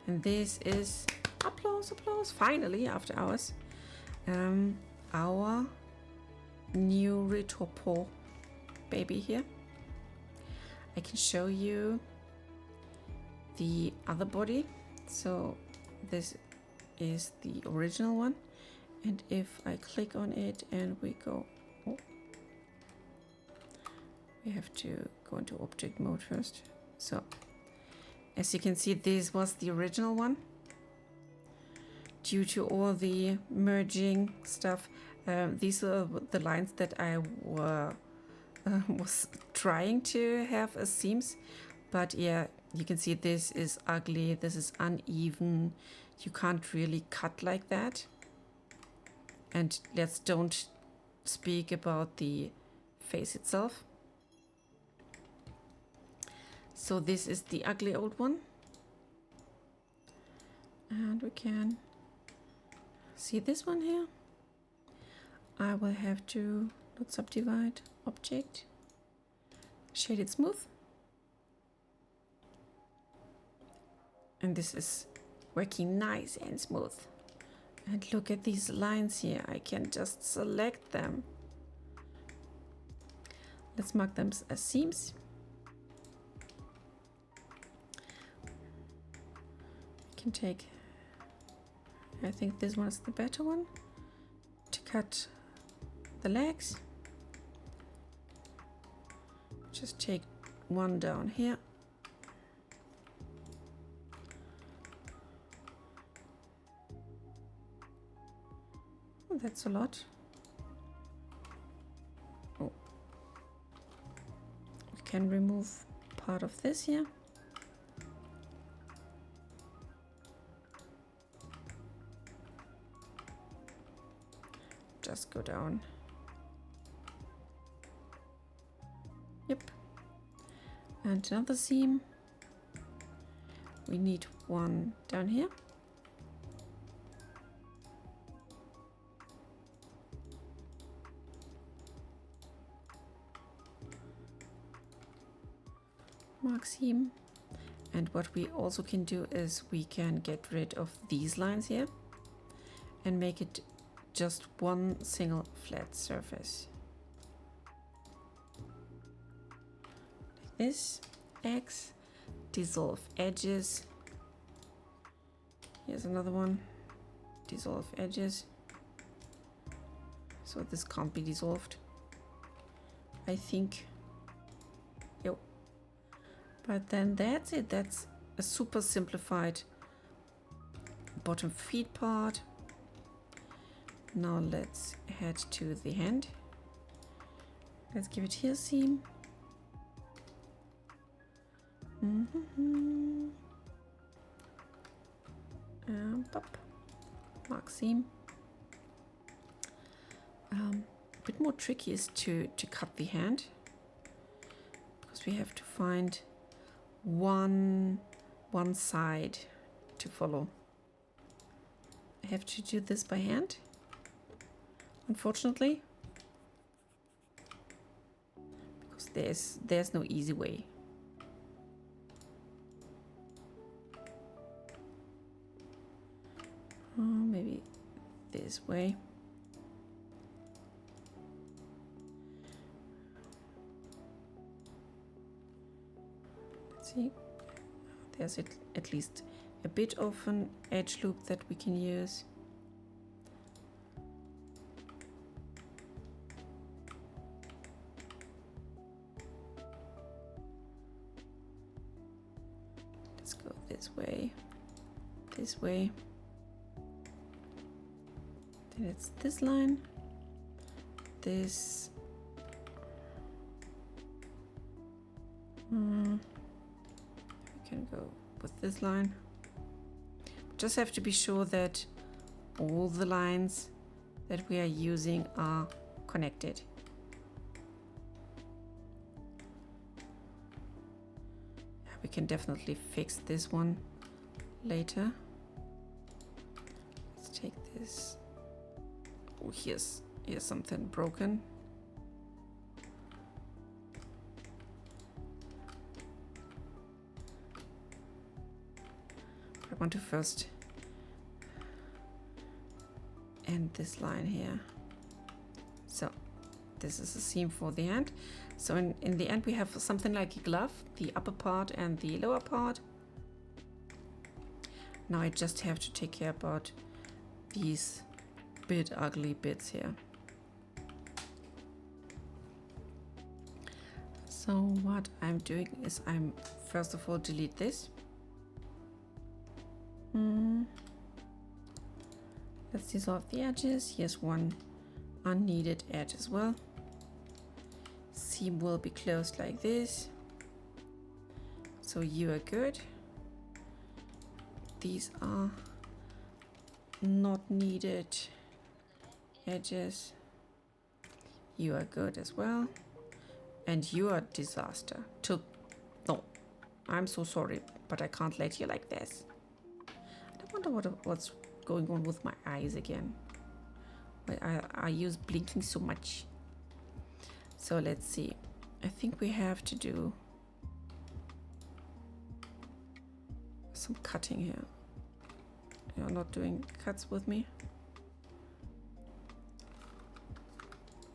And this is applause, applause. Finally, after hours, our new Retopo baby here. I can show you the other body. So this is the original one, and if I click on it and we go, oh, we have to go into object mode first. So as you can see, this was the original one. Due to all the merging stuff, these are the lines that I was trying to have as seams, but yeah, you can see this is ugly, this is uneven, you can't really cut like that. And let's don't speak about the face itself. So this is the ugly old one, and we can see this one here. I will have to not subdivide object, shade it smooth, and this is working nice and smooth. And look at these lines here, I can just select them. Let's mark them as seams. I can take, I think this one is the better one to cut the legs. Just take one down here. Oh, that's a lot. Oh. We can remove part of this here. Just go down. Yep. And another seam. We need one down here. Mark seam. And what we also can do is we can get rid of these lines here and make it just one single flat surface. Like this. X, dissolve edges. Here's another one. Dissolve edges. So this can't be dissolved, I think. Yep. But then that's it. That's a super simplified bottom feet part. Now let's head to the hand. Let's give it here a seam. Pop. Mark seam. A bit more tricky is to cut the hand, because we have to find one side to follow. I have to do this by hand, unfortunately, because there's no easy way. Maybe this way. Let's see. There's at least a bit of an edge loop that we can use. Let's go this way, this way. Then it's this line, this. We can go with this line. Just have to be sure that all the lines that we are using are connected. We can definitely fix this one later. Let's take this. Oh, here's something broken. I want to first end this line here. So this is a seam for the hand. So in the end we have something like a glove, the upper part and the lower part. Now I just have to take care about these bit ugly bits here. So what I'm doing is I'm first of all delete this. Let's dissolve the edges. Here's one unneeded edge as well. Seam will be closed like this. So you are good. These are not needed edges. You are good as well. And you are disaster. No, I'm so sorry, but I can't let you like this. I wonder what's going on with my eyes again. Why I use blinking so much. So let's see. I think we have to do some cutting here. You're not doing cuts with me.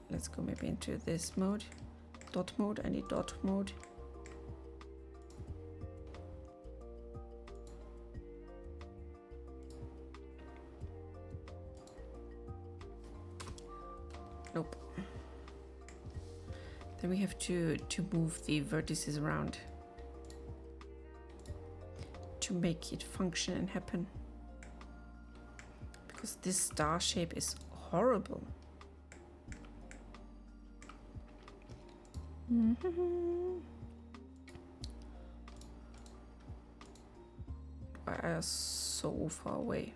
Let's go maybe into this mode. Dot mode. I need dot mode. Nope. Then we have to move the vertices around to make it function and happen. Because this star shape is horrible. Why are so far away?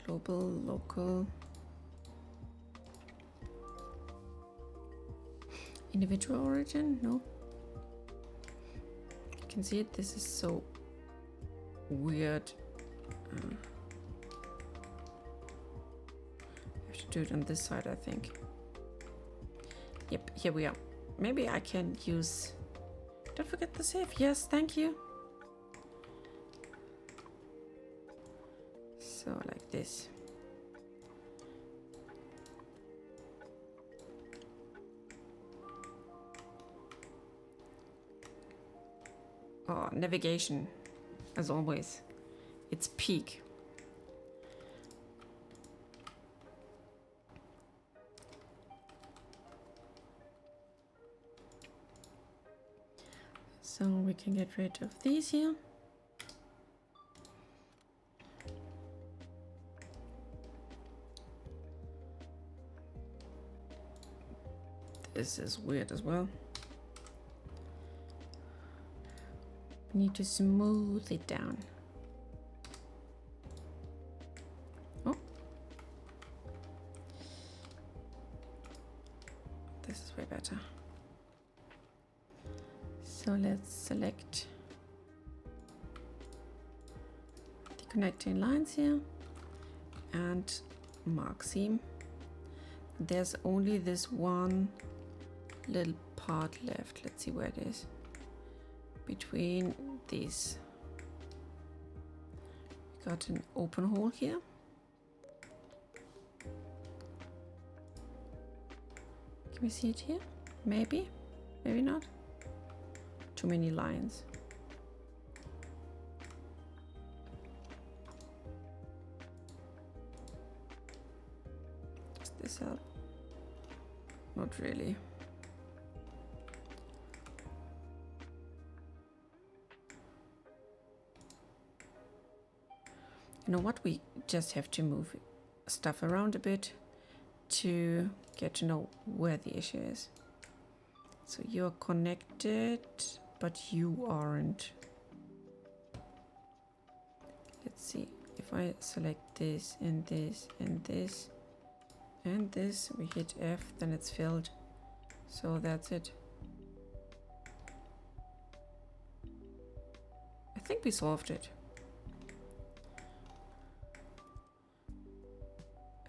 Global, local. Individual origin? No. You can see it. This is so weird. I have to do it on this side, I think. Yep, here we are. Maybe I can use... Don't forget the save. Yes, thank you. So like this. Oh, navigation, as always. It's peak. So we can get rid of these here. This is weird as well. We need to smooth it down. Oh. This is way better. So let's select the connecting lines here and mark seam. There's only this one little part left. Let's see where it is. Between these. Got an open hole here. Can we see it here? Maybe, maybe not. Too many lines. Does this help? Not really. You know what? We just have to move stuff around a bit to get to know where the issue is. So you're connected, but you aren't. Let's see. If I select this and this and this and this, we hit F, then it's filled. So that's it. I think we solved it.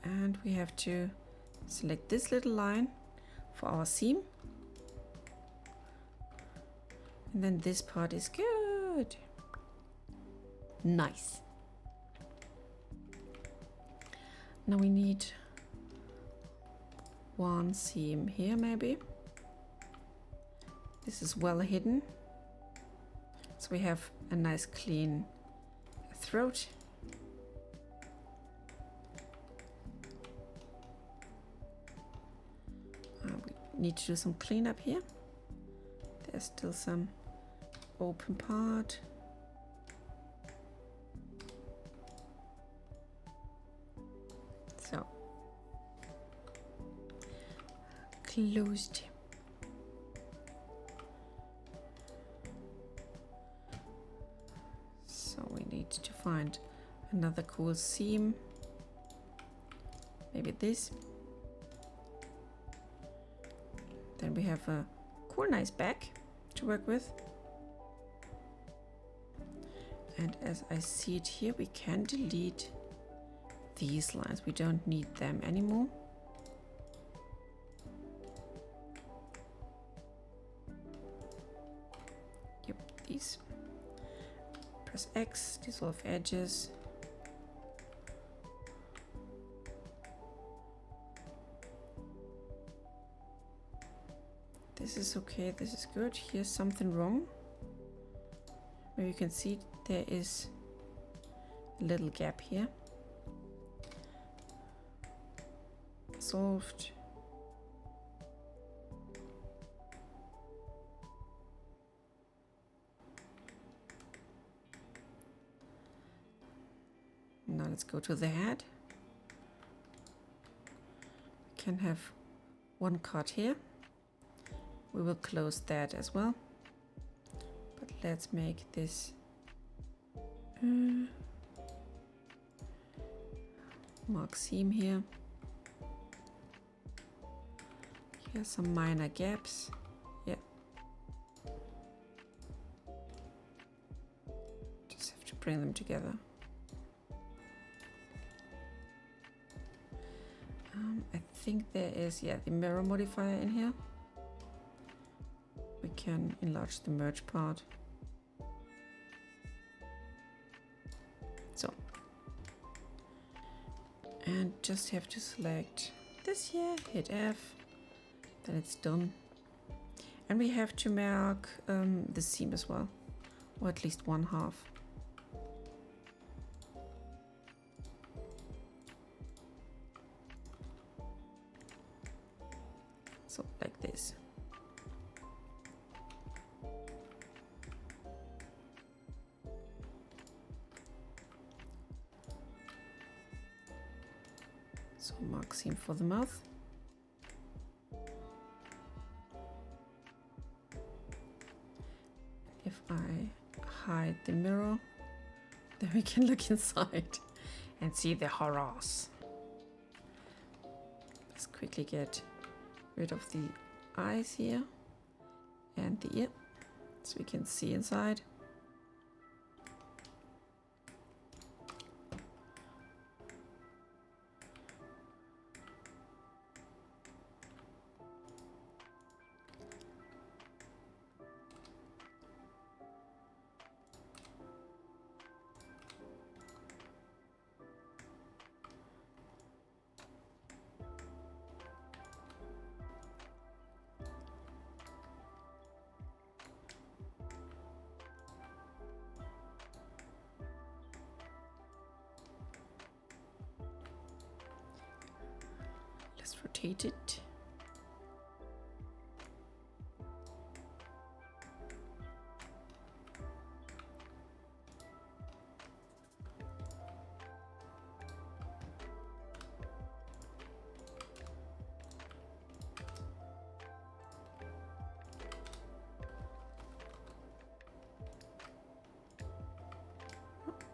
And we have to select this little line for our seam. And then this part is good. Nice. Now we need one seam here maybe. This is well hidden. So we have a nice clean throat. We need to do some cleanup here. There's still some open part. So closed. So we need to find another cool seam. Maybe this. Then we have a cool, nice back to work with. And as I see it here, we can delete these lines. We don't need them anymore. Yep, these. Press X, dissolve edges. This is okay, this is good. Here's something wrong. Where you can see there is a little gap here. Solved. Now let's go to the head. We can have one cut here. We will close that as well. But let's make this mark seam here. Here's some minor gaps. Yeah. Just have to bring them together. I think there is, yeah, the mirror modifier in here. We can enlarge the merge part. So. And just have to select this here, hit F, then it's done. And we have to mark the seam as well, or at least one half. So like this. So mark seam for the mouth. If I hide the mirror. Then we can look inside and see the horrors. Let's quickly get rid of the eyes here and the ear so we can see inside. Let's rotate it.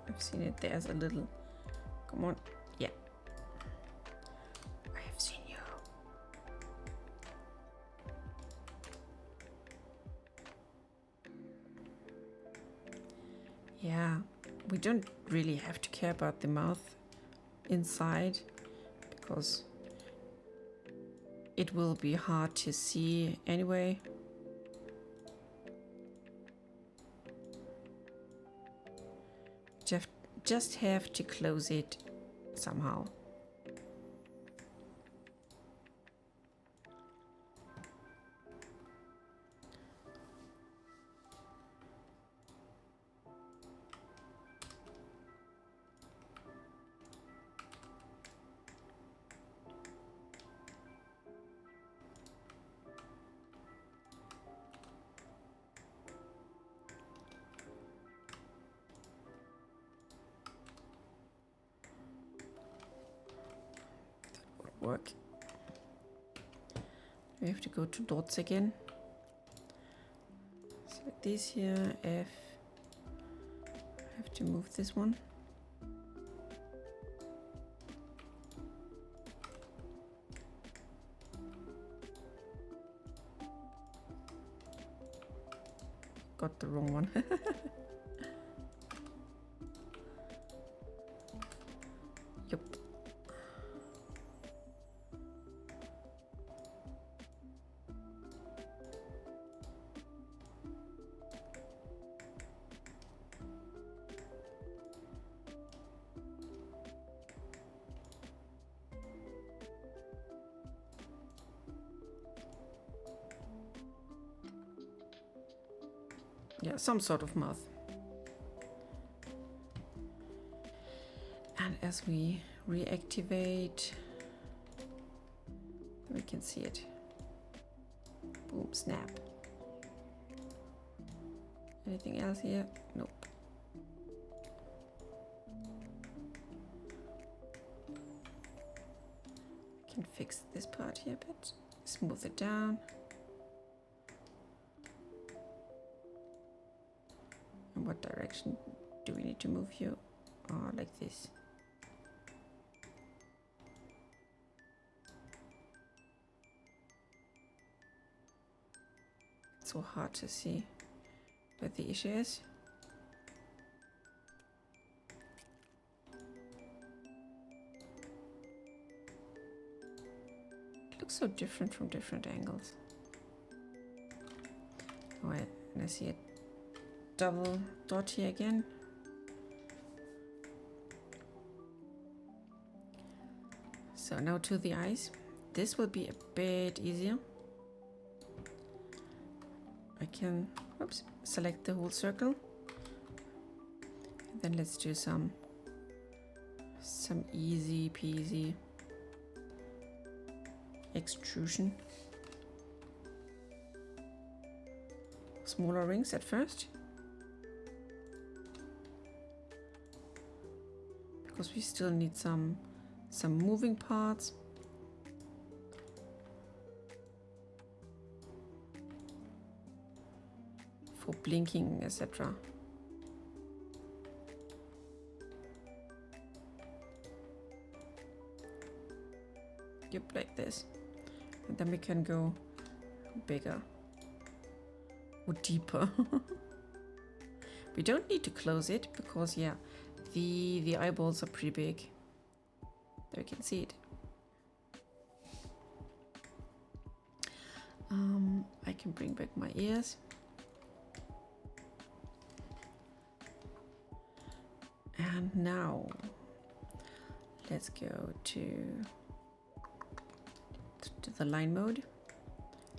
I've seen it. There's a little. Come on. Yeah. I have seen you. Yeah. We don't really have to care about the mouth inside because it will be hard to see anyway. Just have to close it somehow. Work. We have to go to dots again. So this here, F. I have to move this one. Got the wrong one. Yup. Yeah, some sort of mouth. And as we reactivate, we can see it. Boom, snap. Anything else here? Nope. Can fix this part here a bit. Smooth it down. In what direction do we need to move you? Oh, like this. It's so hard to see where the issue is. It looks so different from different angles. Oh, and I see it. Double dot here again. So now to the eyes. This will be a bit easier. I can select the whole circle. And then let's do some easy peasy extrusion. Smaller rings at first. Because we still need some moving parts. For blinking, etc. Yep, like this. And then we can go bigger or deeper. We don't need to close it because, yeah, the eyeballs are pretty big. There you can see it. I can bring back my ears. And now let's go to the line mode.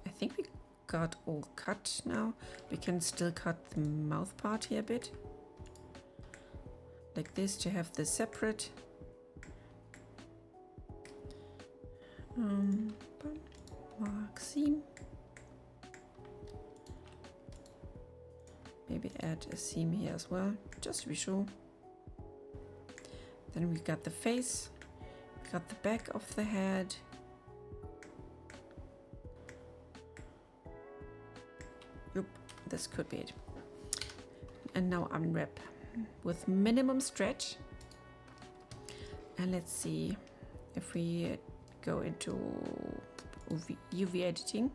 I think we got all cut now. We can still cut the mouth part here a bit. Like this to have this separate. Mark seam. Maybe add a seam here as well, just to be sure. Then we got the face, we got the back of the head. Yep, this could be it. And now unwrap with minimum stretch. And let's see if we go into UV editing.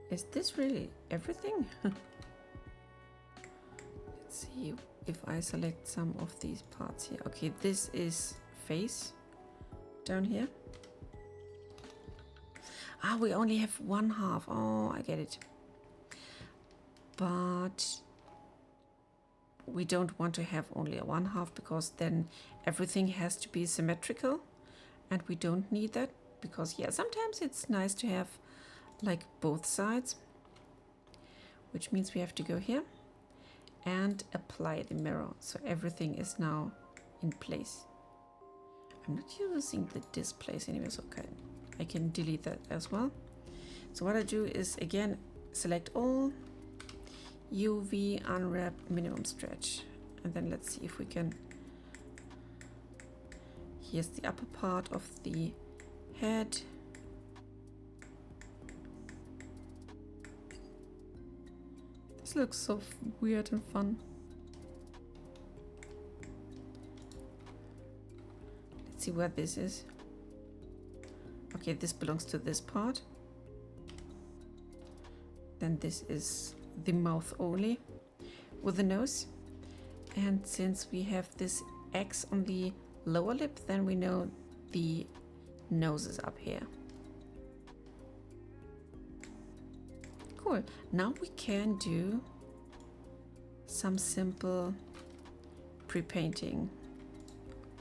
Is this really everything? Let's see if I select some of these parts here. Okay, this is face down here. Ah, we only have one half. Oh, I get it. But we don't want to have only a one half because then everything has to be symmetrical, and we don't need that because, yeah, sometimes it's nice to have like both sides, which means we have to go here and apply the mirror so everything is now in place. I'm not using the displace anyway, so okay, I can delete that as well. So what I do is again select all, UV, unwrap, minimum stretch, and then let's see if we can. Here's the upper part of the head. This looks so weird and fun. Let's see where this is. Okay, this belongs to this part. Then this is the mouth only with the nose. And since we have this X on the lower lip, then we know the nose is up here. Cool. Now we can do some simple pre-painting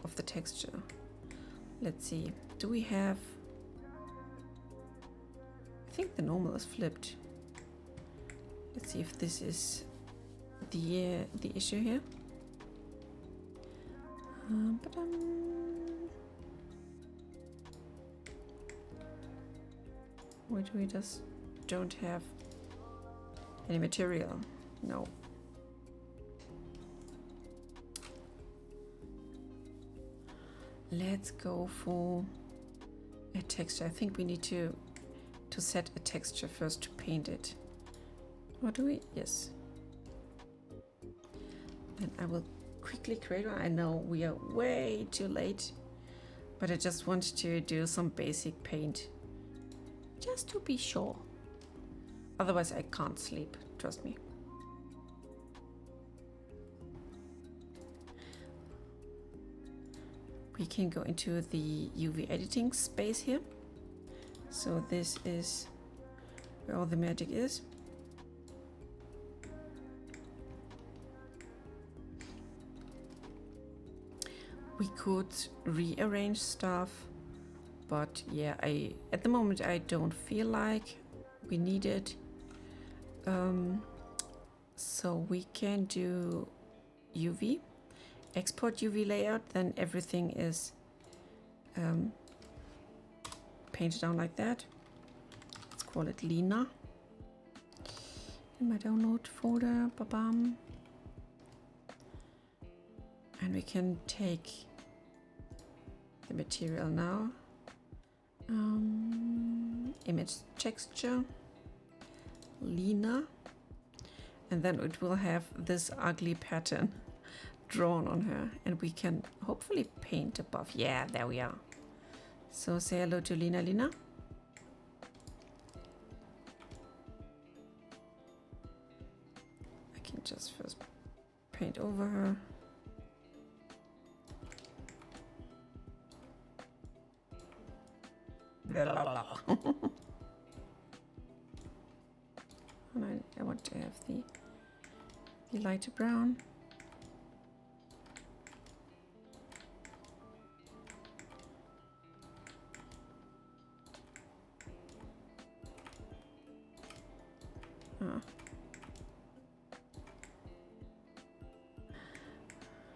of the texture. Let's see. Do we have... I think the normal is flipped. Let's see if this is the issue here. Wait, we just don't have any material. No. Let's go for a texture. I think we need to set a texture first to paint it. What do we? Yes. Then I will quickly create one. I know we are way too late, but I just want to do some basic paint just to be sure. Otherwise I can't sleep, trust me. We can go into the UV editing space here. So this is where all the magic is. We could rearrange stuff, but yeah, at the moment I don't feel like we need it. So we can do UV, export UV layout, then everything is painted down like that. Let's call it Lina. In my download folder, ba-bam. And we can take the material now. Image texture. Lena. And then it will have this ugly pattern drawn on her. And we can hopefully paint above. Yeah, there we are. So say hello to Lena, Lena. I can just first paint over her. And I want to have the lighter brown.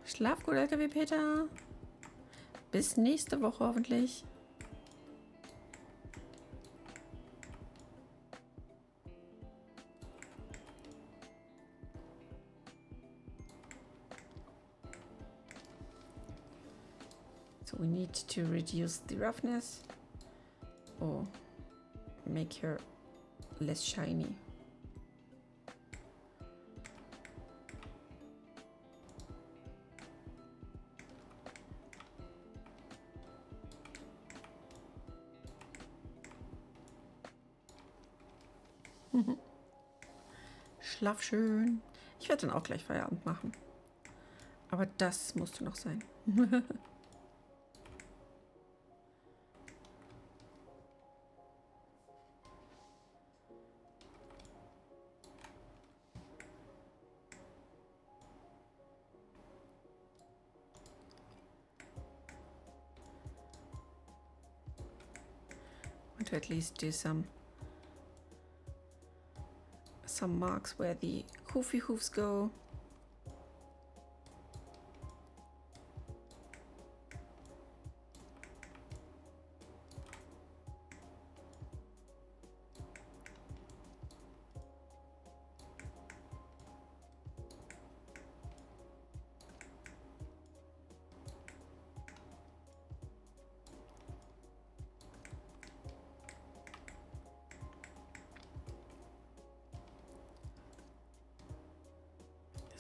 Schlaf gut, LKW Peter. Bis nächste Woche hoffentlich. So we need to reduce the roughness or make her less shiny. Schlaf schön. Ich werde dann auch gleich Feierabend machen. Aber das musste noch sein. Want to at least do some marks where the hoofy hoofs go.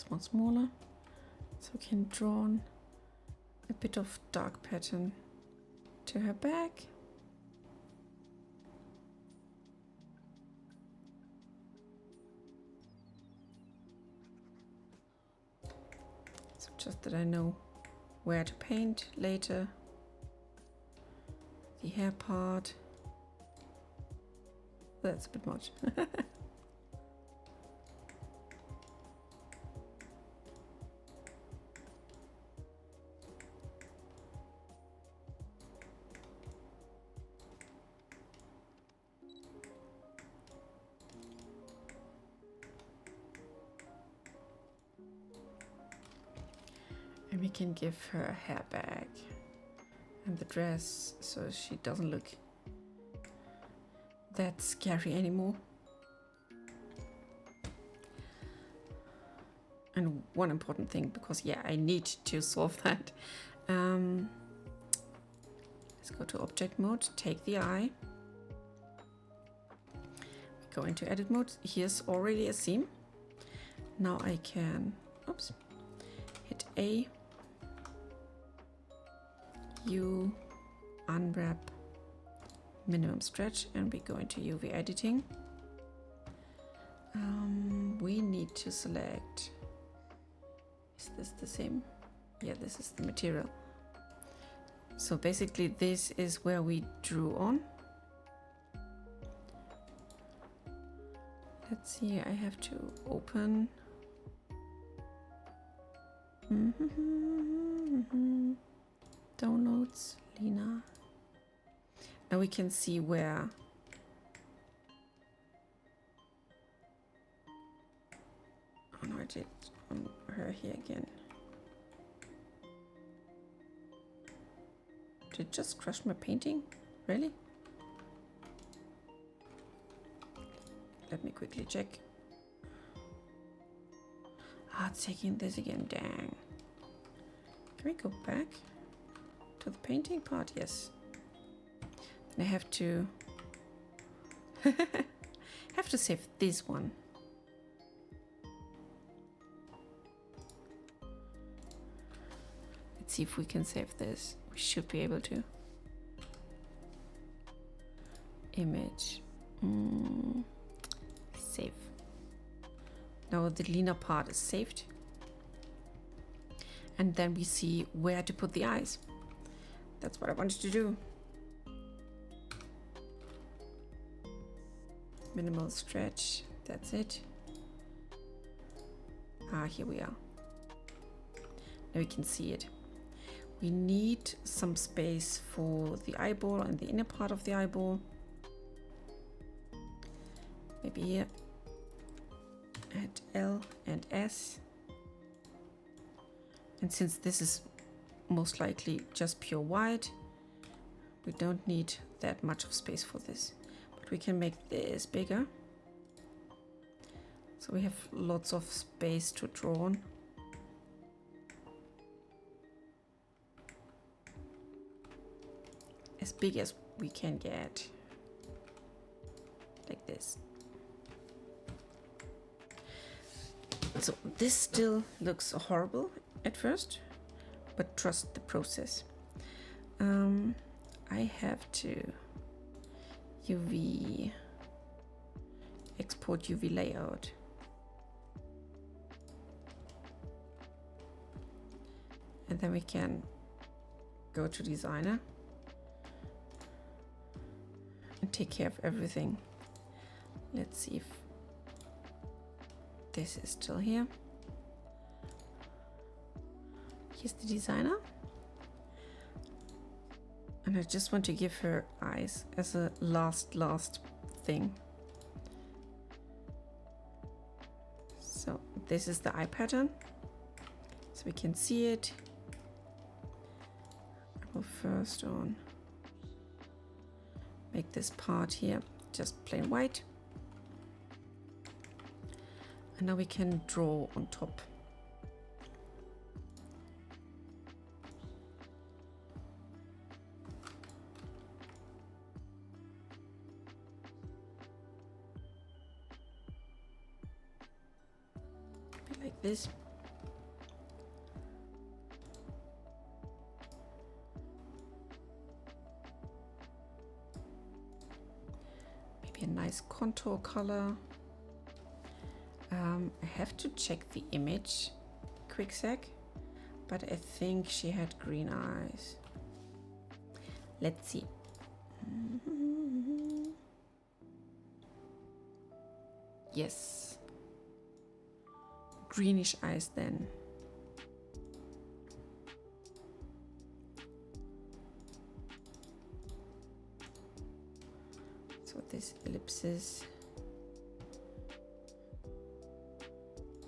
One smaller, so we can draw on a bit of dark pattern to her back. So just that I know where to paint later. The hair part. That's a bit much. And we can give her hair back and the dress so she doesn't look that scary anymore. And one important thing, because yeah, I need to solve that. Let's go to object mode, take the eye. Go into edit mode. Here's already a seam. Now I can, oops, hit A. U, unwrap, minimum stretch, and we go into UV editing. We need to select, is this the same? Yeah, this is the material. So basically this is where we drew on. Let's see, I have to open. Downloads, Lena. Now we can see where oh no, I did on her here again. Did it just crush my painting? Really? Let me quickly check. Ah, it's taking this again, dang. Can we go back to the painting part? Yes. Then I have to I have to save this one. Let's see if we can save this. We should be able to. Image. Save. Now the leaner part is saved. And then we see where to put the eyes. That's what I wanted to do. Minimal stretch. That's it. Here we are. Now we can see it. We need some space for the eyeball and the inner part of the eyeball. Maybe here. At L and S. And since this is most likely just pure white, we don't need that much of space for this. But we can make this bigger. So we have lots of space to draw on. As big as we can get. Like this. So this still looks horrible at first, but trust the process. I have to UV export UV layout. And then we can go to designer and take care of everything. Let's see if this is still here. Here's the designer. And I just want to give her eyes as a last thing. So this is the eye pattern. So we can see it. I will first make this part here just plain white. And now we can draw on top. Like this. Maybe a nice contour color. I have to check the image quick sec, but I think she had green eyes. Let's see. Yes. Greenish eyes then. So this ellipsis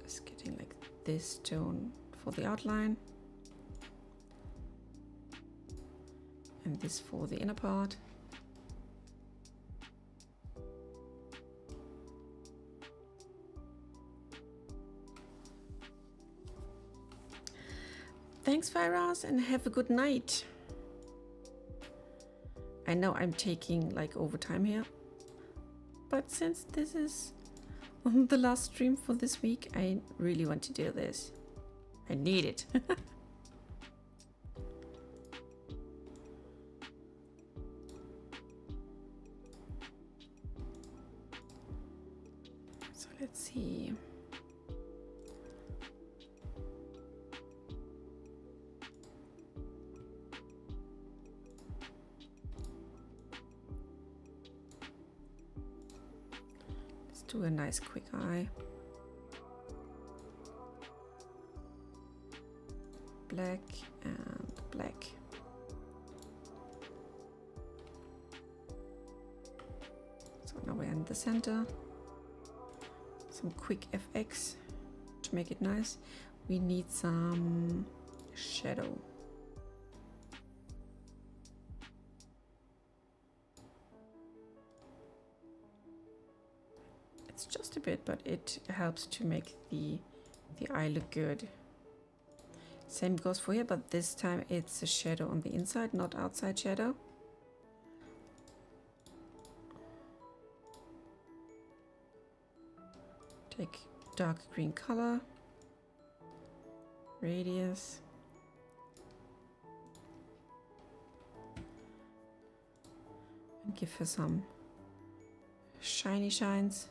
is getting like this tone for the outline. And this for the inner part. Thanks, Firas, and have a good night. I know I'm taking like overtime here, but since this is the last stream for this week, I really want to do this. I need it. So let's see. Do a nice quick eye. Black and black. So now we're in the center. Some quick FX to make it nice. We need some shadow. It's just a bit, but it helps to make the eye look good. Same goes for here, but this time it's a shadow on the inside, not outside shadow. Take dark green color, radius. And give her some shiny shines.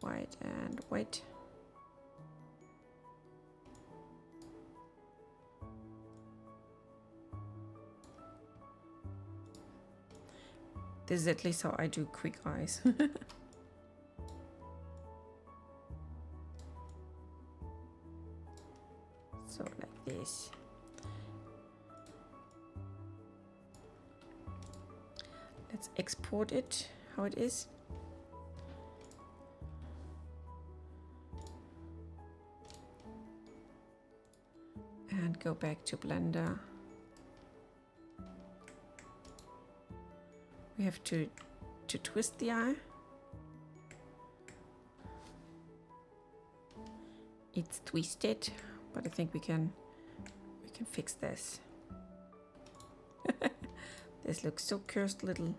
White and white. This is at least how I do quick eyes. So like this. Let's export it how it is. And go back to Blender. We have to twist the eye. It's twisted, but I think we can fix this. This looks so cursed, little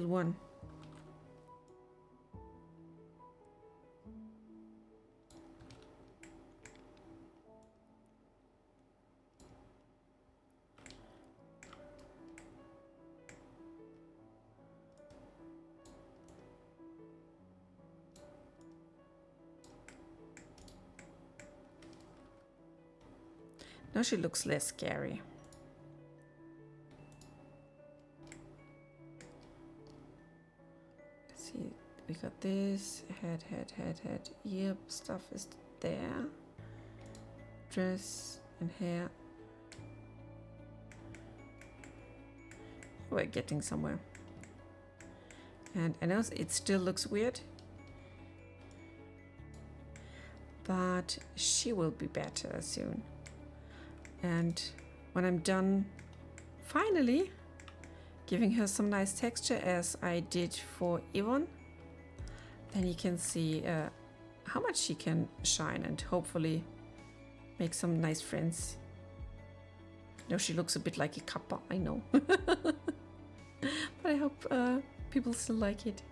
one. Now she looks less scary. Let's see, we got this, head. Yep, stuff is there. Dress and hair. We're getting somewhere. And I know it still looks weird, but she will be better soon. And when I'm done finally giving her some nice texture as I did for Yvonne, then you can see how much she can shine and hopefully make some nice friends. Now she looks a bit like a kappa, I know. But I hope people still like it.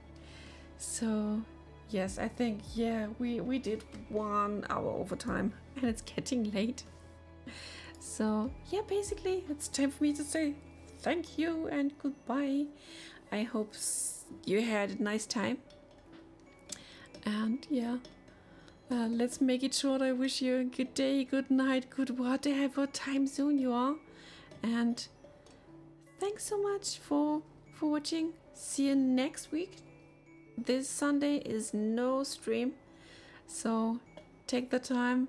So yes, I think, yeah, we did 1 hour overtime and it's getting late. So yeah, basically it's time for me to say thank you and goodbye. I hope you had a nice time. And yeah, let's make it short. I wish you a good day, good night, good whatever time zone you are. And thanks so much for watching. See you next week. This Sunday is no stream, so take the time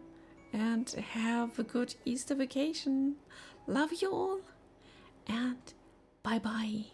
and have a good Easter vacation. Love you all and bye bye.